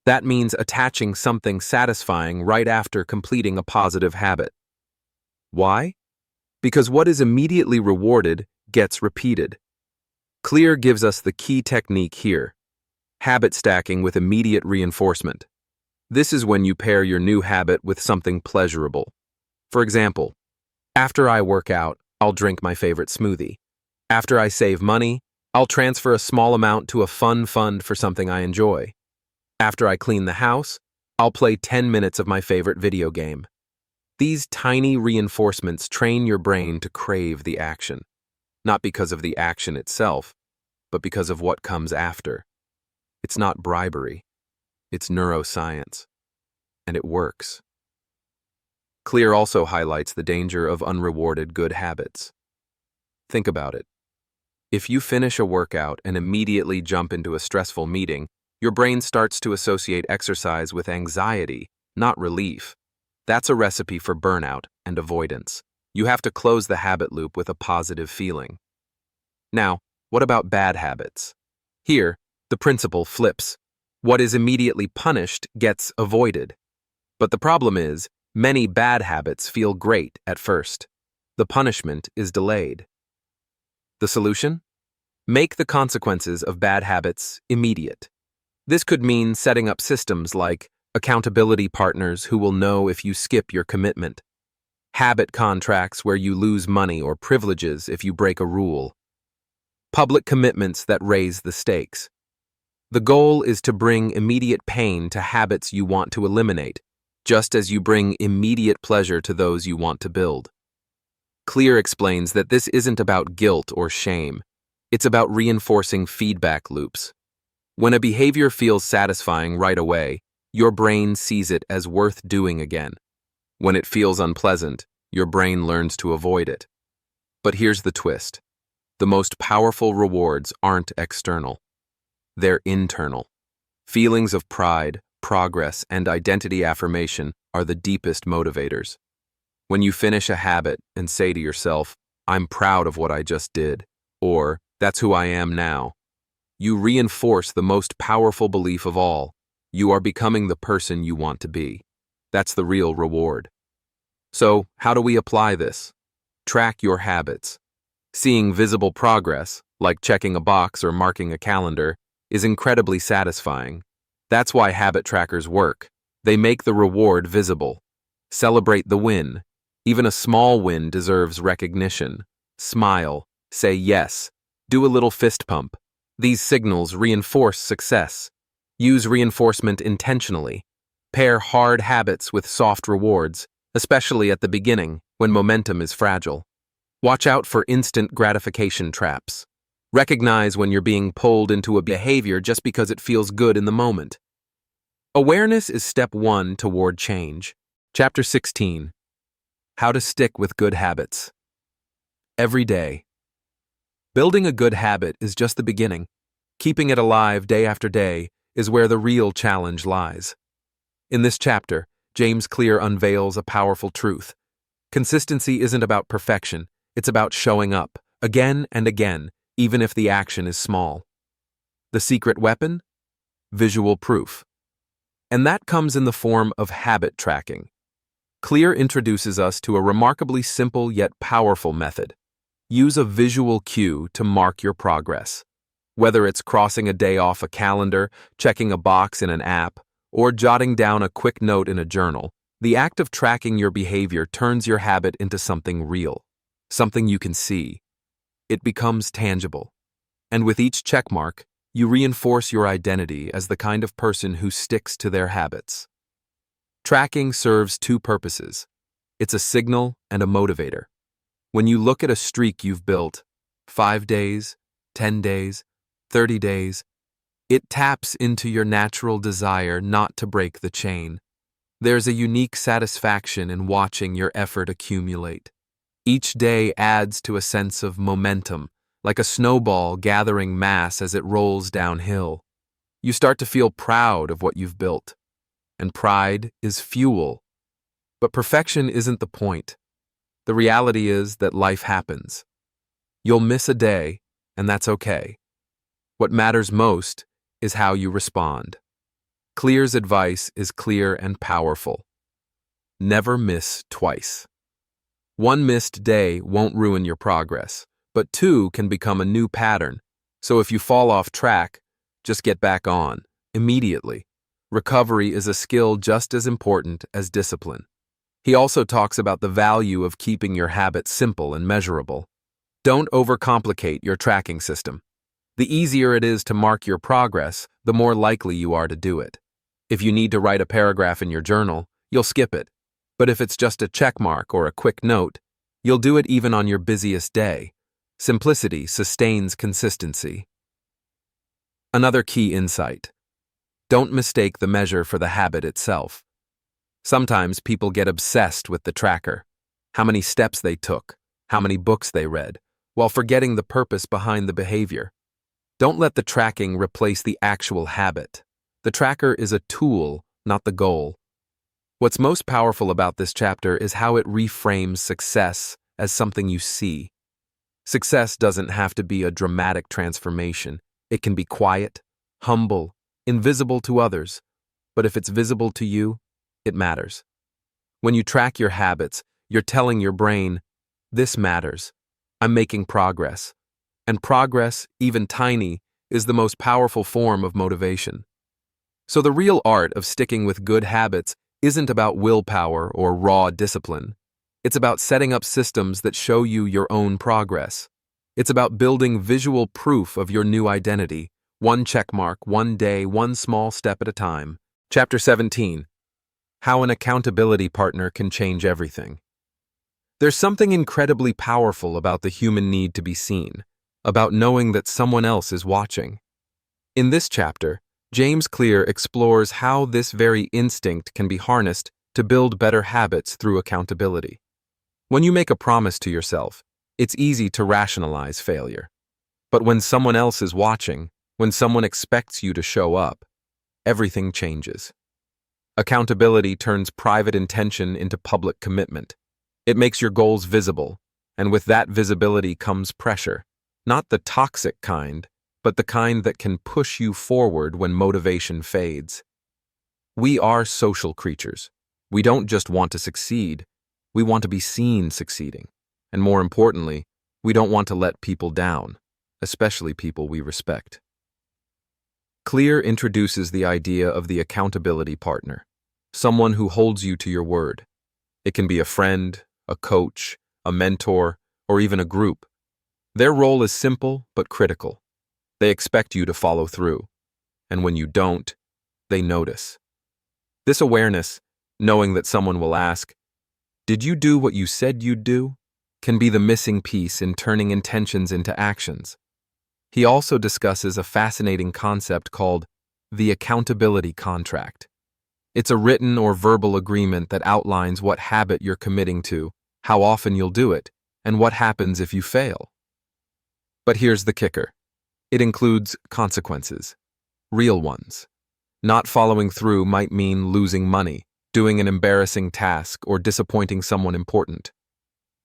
That means attaching something satisfying right after completing a positive habit. Why? Because what is immediately rewarded gets repeated. Clear gives us the key technique here: habit stacking with immediate reinforcement. This is when you pair your new habit with something pleasurable. For example, after I work out, I'll drink my favorite smoothie. After I save money, I'll transfer a small amount to a fun fund for something I enjoy. After I clean the house, I'll play 10 minutes of my favorite video game. These tiny reinforcements train your brain to crave the action, not because of the action itself, but because of what comes after. It's not bribery, it's neuroscience, and it works. Clear also highlights the danger of unrewarded good habits. Think about it. If you finish a workout and immediately jump into a stressful meeting, your brain starts to associate exercise with anxiety, not relief. That's a recipe for burnout and avoidance. You have to close the habit loop with a positive feeling. Now, what about bad habits? Here, the principle flips. What is immediately punished gets avoided. But the problem is, many bad habits feel great at first. The punishment is delayed. The solution? Make the consequences of bad habits immediate. This could mean setting up systems like accountability partners who will know if you skip your commitment, habit contracts where you lose money or privileges if you break a rule, public commitments that raise the stakes. The goal is to bring immediate pain to habits you want to eliminate, just as you bring immediate pleasure to those you want to build. Clear explains that this isn't about guilt or shame. It's about reinforcing feedback loops. When a behavior feels satisfying right away, your brain sees it as worth doing again. When it feels unpleasant, your brain learns to avoid it. But here's the twist. The most powerful rewards aren't external. They're internal. Feelings of pride, progress, and identity affirmation are the deepest motivators. When you finish a habit and say to yourself, "I'm proud of what I just did," or "That's who I am now," you reinforce the most powerful belief of all. You are becoming the person you want to be. That's the real reward. So, how do we apply this? Track your habits. Seeing visible progress, like checking a box or marking a calendar, is incredibly satisfying. That's why habit trackers work. They make the reward visible. Celebrate the win. Even a small win deserves recognition. Smile. Say yes. Do a little fist pump. These signals reinforce success. Use reinforcement intentionally. Pair hard habits with soft rewards, especially at the beginning when momentum is fragile. Watch out for instant gratification traps. Recognize when you're being pulled into a behavior just because it feels good in the moment. Awareness is step 1 toward change. Chapter 16. How to stick with good habits. Every day. Building a good habit is just the beginning. Keeping it alive day after day is where the real challenge lies. In this chapter, James Clear unveils a powerful truth. Consistency isn't about perfection, it's about showing up, again and again, even if the action is small. The secret weapon? Visual proof. And that comes in the form of habit tracking. Clear introduces us to a remarkably simple yet powerful method. Use a visual cue to mark your progress. Whether it's crossing a day off a calendar, checking a box in an app, or jotting down a quick note in a journal, the act of tracking your behavior turns your habit into something real, something you can see. It becomes tangible. And with each checkmark, you reinforce your identity as the kind of person who sticks to their habits. Tracking serves 2 purposes. It's a signal and a motivator. When you look at a streak you've built, 5 days, 10 days, 30 days, it taps into your natural desire not to break the chain. There's a unique satisfaction in watching your effort accumulate. Each day adds to a sense of momentum, like a snowball gathering mass as it rolls downhill. You start to feel proud of what you've built. And pride is fuel. But perfection isn't the point. The reality is that life happens. You'll miss a day, and that's okay. What matters most is how you respond. Clear's advice is clear and powerful. Never miss twice. 1 missed day won't ruin your progress, but 2 can become a new pattern. So if you fall off track, just get back on, immediately. Recovery is a skill just as important as discipline. He also talks about the value of keeping your habits simple and measurable. Don't overcomplicate your tracking system. The easier it is to mark your progress, the more likely you are to do it. If you need to write a paragraph in your journal, you'll skip it. But if it's just a check mark or a quick note, you'll do it even on your busiest day. Simplicity sustains consistency. Another key insight. Don't mistake the measure for the habit itself. Sometimes people get obsessed with the tracker, how many steps they took, how many books they read, while forgetting the purpose behind the behavior. Don't let the tracking replace the actual habit. The tracker is a tool, not the goal. What's most powerful about this chapter is how it reframes success as something you see. Success doesn't have to be a dramatic transformation. It can be quiet, humble, invisible to others. But if it's visible to you, it matters. When you track your habits, you're telling your brain, "This matters. I'm making progress." And progress, even tiny, is the most powerful form of motivation. So the real art of sticking with good habits isn't about willpower or raw discipline. It's about setting up systems that show you your own progress. It's about building visual proof of your new identity, one checkmark, one day, one small step at a time. Chapter 17. How an accountability partner can change everything. There's something incredibly powerful about the human need to be seen, about knowing that someone else is watching. In this chapter, James Clear explores how this very instinct can be harnessed to build better habits through accountability. When you make a promise to yourself, it's easy to rationalize failure. But when someone else is watching, when someone expects you to show up, everything changes. Accountability turns private intention into public commitment. It makes your goals visible, and with that visibility comes pressure, not the toxic kind, but the kind that can push you forward when motivation fades. We are social creatures. We don't just want to succeed, we want to be seen succeeding. And more importantly, we don't want to let people down, especially people we respect. Clear introduces the idea of the accountability partner, someone who holds you to your word. It can be a friend, a coach, a mentor, or even a group. Their role is simple but critical. They expect you to follow through, and when you don't, they notice. This awareness, knowing that someone will ask, "Did you do what you said you'd do?" can be the missing piece in turning intentions into actions. He also discusses a fascinating concept called the accountability contract. It's a written or verbal agreement that outlines what habit you're committing to, how often you'll do it, and what happens if you fail. But here's the kicker. It includes consequences, real ones. Not following through might mean losing money, doing an embarrassing task, or disappointing someone important.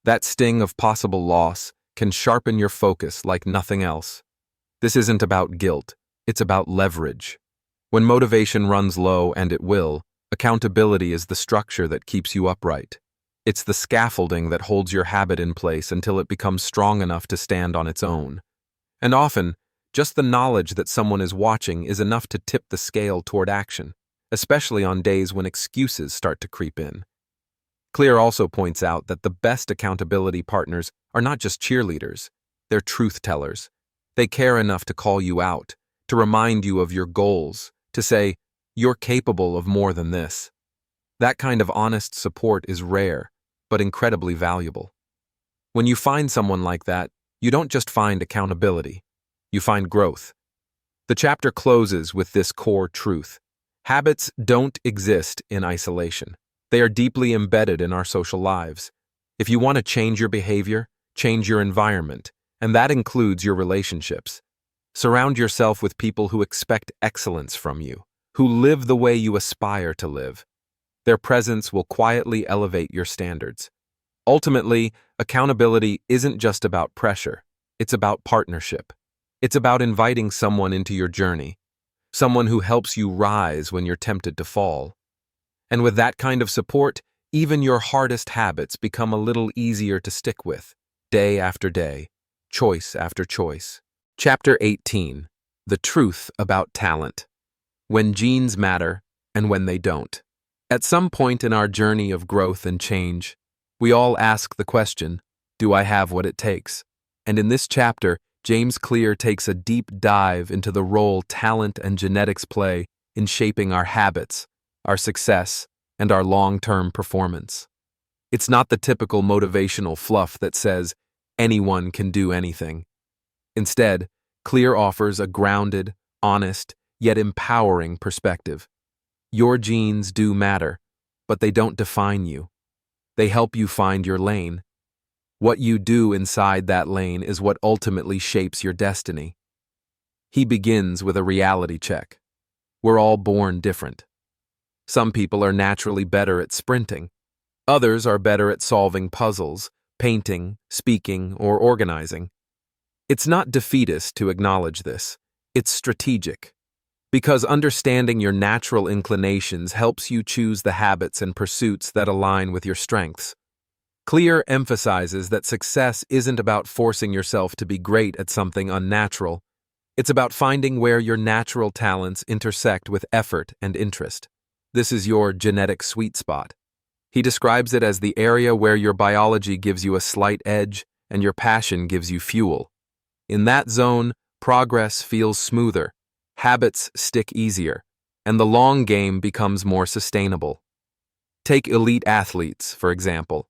That sting of possible loss can sharpen your focus like nothing else. This isn't about guilt, it's about leverage. When motivation runs low, and it will, accountability is the structure that keeps you upright. It's the scaffolding that holds your habit in place until it becomes strong enough to stand on its own. And often, just the knowledge that someone is watching is enough to tip the scale toward action, especially on days when excuses start to creep in. Clear also points out that the best accountability partners are not just cheerleaders, they're truth tellers. They care enough to call you out, to remind you of your goals, to say, "You're capable of more than this." That kind of honest support is rare, but incredibly valuable. When you find someone like that, you don't just find accountability, you find growth. The chapter closes with this core truth. Habits don't exist in isolation. They are deeply embedded in our social lives. If you want to change your behavior, change your environment, and that includes your relationships. Surround yourself with people who expect excellence from you, who live the way you aspire to live. Their presence will quietly elevate your standards. Ultimately, accountability isn't just about pressure, it's about partnership. It's about inviting someone into your journey, someone who helps you rise when you're tempted to fall. And with that kind of support, even your hardest habits become a little easier to stick with, day after day, choice after choice. Chapter 18. The Truth About Talent. When genes matter and when they don't. At some point in our journey of growth and change, we all ask the question, do I have what it takes? And in this chapter, James Clear takes a deep dive into the role talent and genetics play in shaping our habits, our success, and our long-term performance. It's not the typical motivational fluff that says anyone can do anything. Instead, Clear offers a grounded, honest, yet empowering perspective. Your genes do matter, but they don't define you. They help you find your lane. What you do inside that lane is what ultimately shapes your destiny. He begins with a reality check. We're all born different. Some people are naturally better at sprinting. Others are better at solving puzzles, painting, speaking, or organizing. It's not defeatist to acknowledge this. It's strategic. Because understanding your natural inclinations helps you choose the habits and pursuits that align with your strengths. Clear emphasizes that success isn't about forcing yourself to be great at something unnatural. It's about finding where your natural talents intersect with effort and interest. This is your genetic sweet spot. He describes it as the area where your biology gives you a slight edge and your passion gives you fuel. In that zone, progress feels smoother, habits stick easier, and the long game becomes more sustainable. Take elite athletes, for example.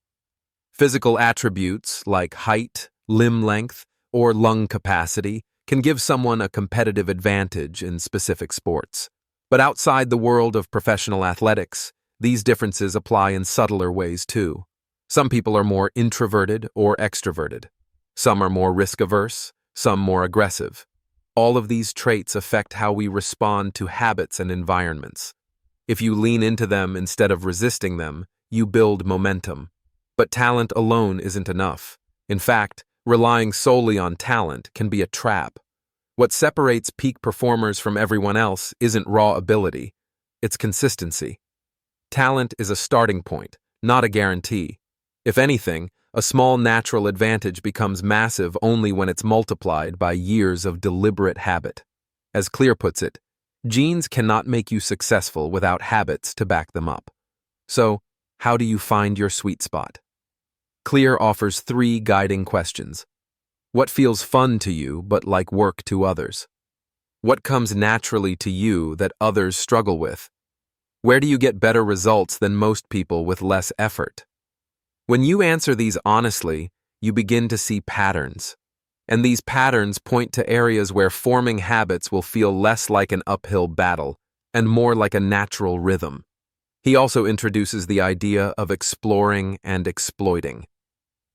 Physical attributes like height, limb length, or lung capacity can give someone a competitive advantage in specific sports. But outside the world of professional athletics, these differences apply in subtler ways too. Some people are more introverted or extroverted. Some are more risk-averse, some more aggressive. All of these traits affect how we respond to habits and environments. If you lean into them instead of resisting them, you build momentum. But talent alone isn't enough. In fact, relying solely on talent can be a trap. What separates peak performers from everyone else isn't raw ability, it's consistency. Talent is a starting point, not a guarantee. If anything, a small natural advantage becomes massive only when it's multiplied by years of deliberate habit. As Clear puts it, genes cannot make you successful without habits to back them up. So, how do you find your sweet spot? Clear offers 3 guiding questions. What feels fun to you but like work to others? What comes naturally to you that others struggle with? Where do you get better results than most people with less effort? When you answer these honestly, you begin to see patterns. And these patterns point to areas where forming habits will feel less like an uphill battle and more like a natural rhythm. He also introduces the idea of exploring and exploiting.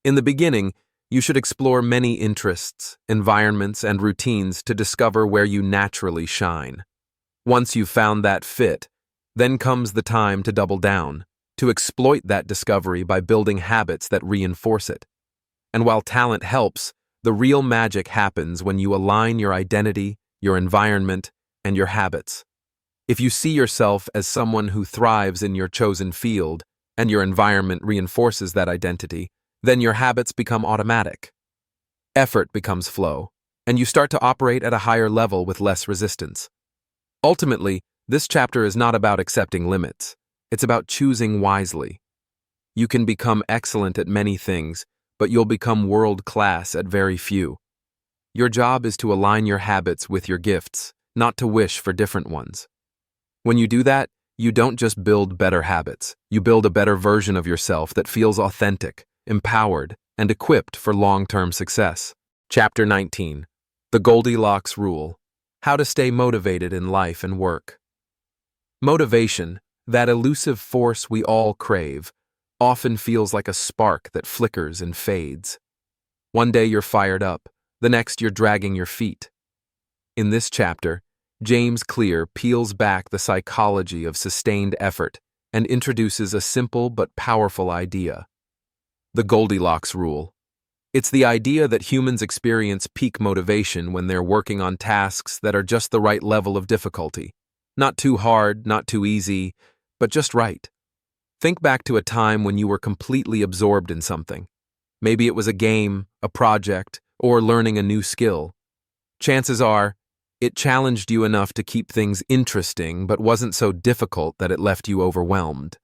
In the beginning, you should explore many interests, environments, and routines to discover where you naturally shine. Once you've found that fit, then comes the time to double down, to exploit that discovery by building habits that reinforce it. And while talent helps, the real magic happens when you align your identity, your environment, and your habits. If you see yourself as someone who thrives in your chosen field, and your environment reinforces that identity, then your habits become automatic. Effort becomes flow, and you start to operate at a higher level with less resistance. Ultimately, this chapter is not about accepting limits. It's about choosing wisely. You can become excellent at many things, but you'll become world-class at very few. Your job is to align your habits with your gifts, not to wish for different ones. When you do that, you don't just build better habits. You build a better version of yourself that feels authentic, empowered, and equipped for long-term success. Chapter 19. The Goldilocks Rule. How to stay motivated in life and work. Motivation, that elusive force we all crave, often feels like a spark that flickers and fades. One day you're fired up, the next you're dragging your feet. In this chapter, James Clear peels back the psychology of sustained effort and introduces a simple but powerful idea. The Goldilocks Rule. It's the idea that humans experience peak motivation when they're working on tasks that are just the right level of difficulty. Not too hard, not too easy, but just right. Think back to a time when you were completely absorbed in something. Maybe it was a game, a project, or learning a new skill. Chances are, it challenged you enough to keep things interesting but wasn't so difficult that it left you overwhelmed.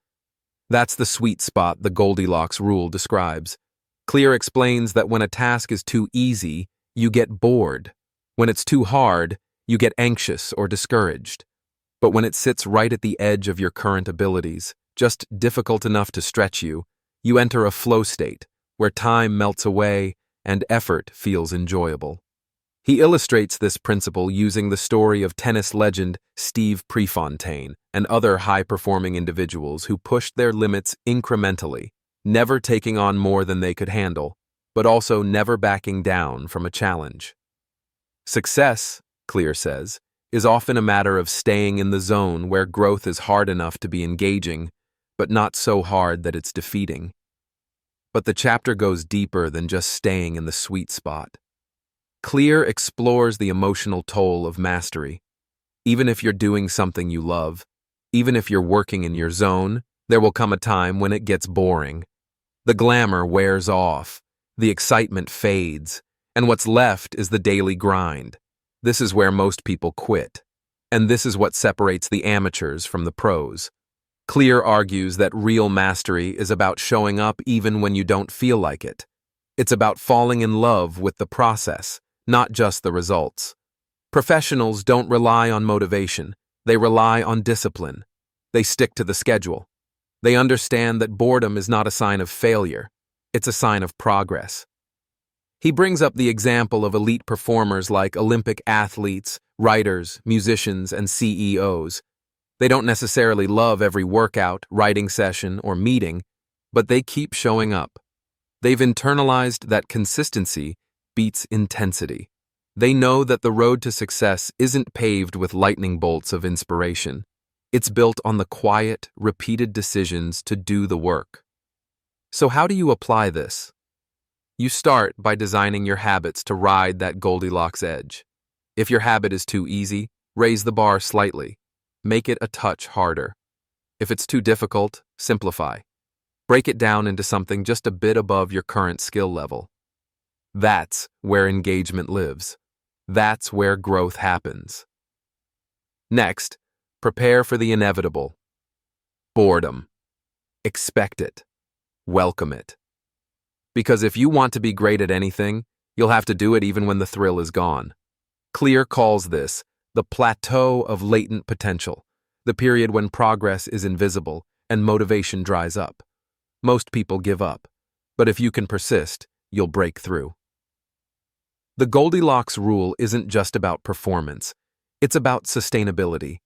That's the sweet spot the Goldilocks Rule describes. Clear explains that when a task is too easy, you get bored. When it's too hard, you get anxious or discouraged. But when it sits right at the edge of your current abilities, just difficult enough to stretch you, you enter a flow state where time melts away and effort feels enjoyable. He illustrates this principle using the story of tennis legend Steve Prefontaine and other high-performing individuals who pushed their limits incrementally, never taking on more than they could handle, but also never backing down from a challenge. Success, Clear says, is often a matter of staying in the zone where growth is hard enough to be engaging, but not so hard that it's defeating. But the chapter goes deeper than just staying in the sweet spot. Clear explores the emotional toll of mastery. Even if you're doing something you love, even if you're working in your zone, there will come a time when it gets boring. The glamour wears off, the excitement fades, and what's left is the daily grind. This is where most people quit. And this is what separates the amateurs from the pros. Clear argues that real mastery is about showing up even when you don't feel like it. It's about falling in love with the process, not just the results. Professionals don't rely on motivation, they rely on discipline. They stick to the schedule. They understand that boredom is not a sign of failure, it's a sign of progress. He brings up the example of elite performers like Olympic athletes, writers, musicians, and CEOs. They don't necessarily love every workout, writing session, or meeting, but they keep showing up. They've internalized that consistency beats intensity. They know that the road to success isn't paved with lightning bolts of inspiration. It's built on the quiet, repeated decisions to do the work. So how do you apply this? You start by designing your habits to ride that Goldilocks edge. If your habit is too easy, raise the bar slightly. Make it a touch harder. If it's too difficult, simplify. Break it down into something just a bit above your current skill level. That's where engagement lives. That's where growth happens. Next, prepare for the inevitable. Boredom. Expect it. Welcome it. Because if you want to be great at anything, you'll have to do it even when the thrill is gone. Clear calls this the plateau of latent potential, the period when progress is invisible and motivation dries up. Most people give up, but if you can persist, you'll break through. The Goldilocks rule isn't just about performance, it's about sustainability.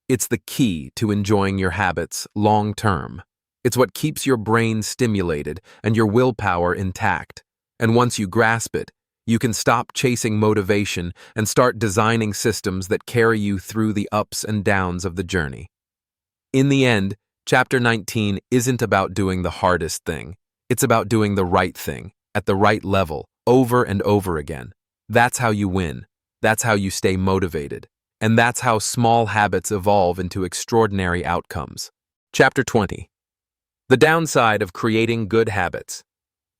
It's the key to enjoying your habits long term. It's what keeps your brain stimulated and your willpower intact. And once you grasp it, you can stop chasing motivation and start designing systems that carry you through the ups and downs of the journey. In the end, Chapter 19 isn't about doing the hardest thing. It's about doing the right thing, at the right level, over and over again. That's how you win. That's how you stay motivated. And that's how small habits evolve into extraordinary outcomes. Chapter 20. The downside of creating good habits.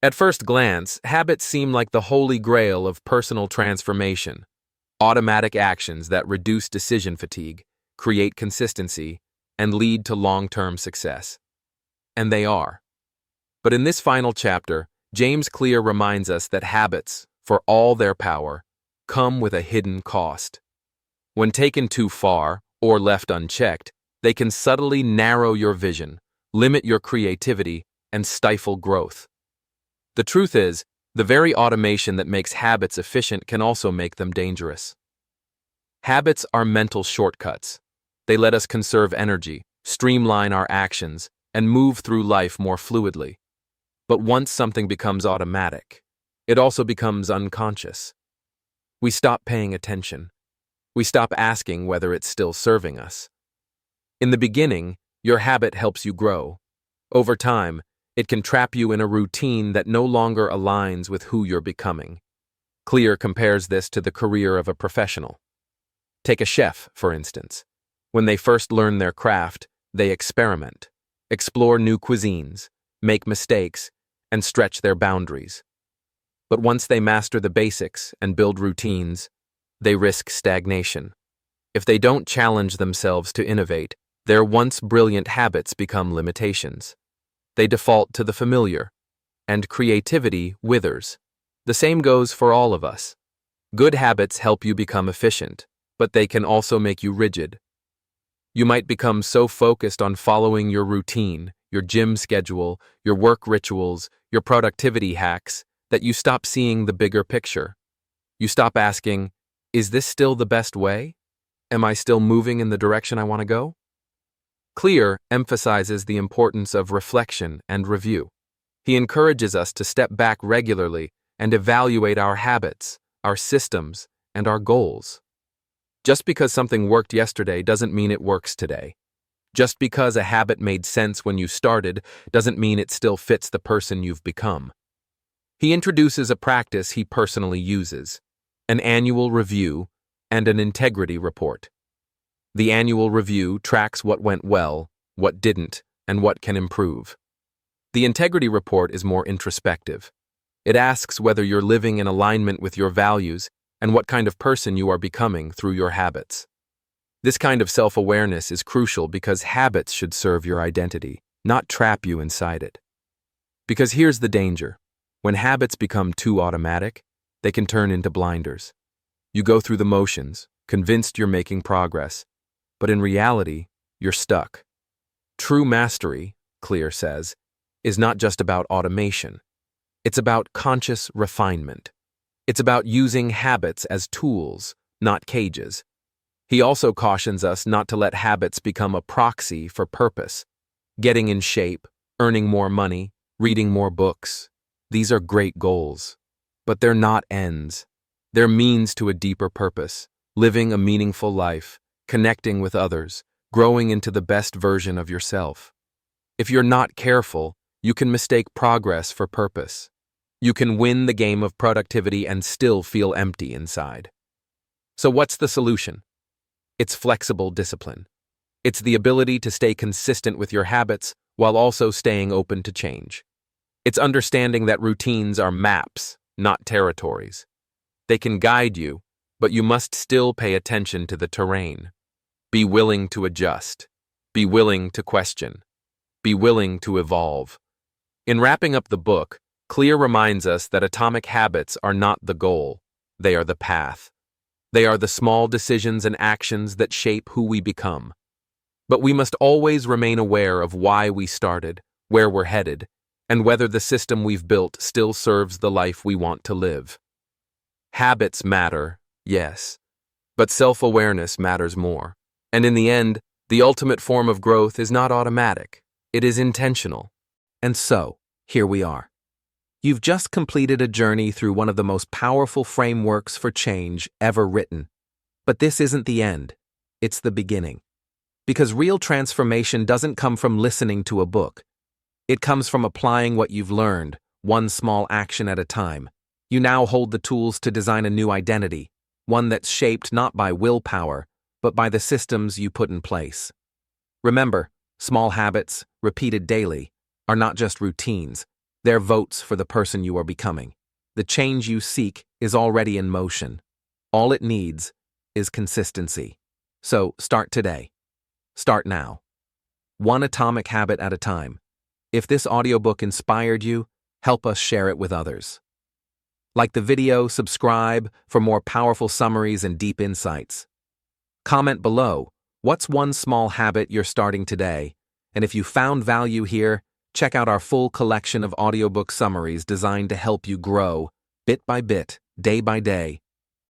At first glance, habits seem like the holy grail of personal transformation. Automatic actions that reduce decision fatigue, create consistency, and lead to long-term success. And they are. But in this final chapter, James Clear reminds us that habits, for all their power, come with a hidden cost. When taken too far, or left unchecked, they can subtly narrow your vision, limit your creativity, and stifle growth. The truth is, the very automation that makes habits efficient can also make them dangerous. Habits are mental shortcuts. They let us conserve energy, streamline our actions, and move through life more fluidly. But once something becomes automatic, it also becomes unconscious. We stop paying attention. We stop asking whether it's still serving us. In the beginning, your habit helps you grow. Over time, it can trap you in a routine that no longer aligns with who you're becoming. Clear compares this to the career of a professional. Take a chef, for instance. When they first learn their craft, they experiment, explore new cuisines, make mistakes, and stretch their boundaries. But once they master the basics and build routines, they risk stagnation. If they don't challenge themselves to innovate, their once brilliant habits become limitations. They default to the familiar, and creativity withers. The same goes for all of us. Good habits help you become efficient, but they can also make you rigid. You might become so focused on following your routine, your gym schedule, your work rituals, your productivity hacks, that you stop seeing the bigger picture. You stop asking, is this still the best way? Am I still moving in the direction I want to go? Clear emphasizes the importance of reflection and review. He encourages us to step back regularly and evaluate our habits, our systems, and our goals. Just because something worked yesterday doesn't mean it works today. Just because a habit made sense when you started doesn't mean it still fits the person you've become. He introduces a practice he personally uses: an annual review and an integrity report. The annual review tracks what went well, what didn't, and what can improve. The integrity report is more introspective. It asks whether you're living in alignment with your values and what kind of person you are becoming through your habits. This kind of self-awareness is crucial because habits should serve your identity, not trap you inside it. Because here's the danger. When habits become too automatic, they can turn into blinders. You go through the motions, convinced you're making progress, but in reality, you're stuck. True mastery, Clear says, is not just about automation. It's about conscious refinement. It's about using habits as tools, not cages. He also cautions us not to let habits become a proxy for purpose. Getting in shape, earning more money, reading more books. These are great goals, but they're not ends. They're means to a deeper purpose, living a meaningful life, connecting with others, growing into the best version of yourself. If you're not careful, you can mistake progress for purpose. You can win the game of productivity and still feel empty inside. So what's the solution? It's flexible discipline. It's the ability to stay consistent with your habits while also staying open to change. It's understanding that routines are maps, not territories. They can guide you, but you must still pay attention to the terrain. Be willing to adjust. Be willing to question. Be willing to evolve. In wrapping up the book, Clear reminds us that atomic habits are not the goal. They are the path. They are the small decisions and actions that shape who we become. But we must always remain aware of why we started, where we're headed, and whether the system we've built still serves the life we want to live. Habits matter, yes, but self-awareness matters more. And in the end, the ultimate form of growth is not automatic. It is intentional. And so, here we are. You've just completed a journey through one of the most powerful frameworks for change ever written. But this isn't the end. It's the beginning. Because real transformation doesn't come from listening to a book. It comes from applying what you've learned, one small action at a time. You now hold the tools to design a new identity, one that's shaped not by willpower, but by the systems you put in place. Remember, small habits, repeated daily, are not just routines. They're votes for the person you are becoming. The change you seek is already in motion. All it needs is consistency. So start today. Start now. One atomic habit at a time. If this audiobook inspired you, help us share it with others. Like the video, subscribe for more powerful summaries and deep insights. Comment below, what's one small habit you're starting today? And if you found value here, check out our full collection of audiobook summaries designed to help you grow, bit by bit, day by day,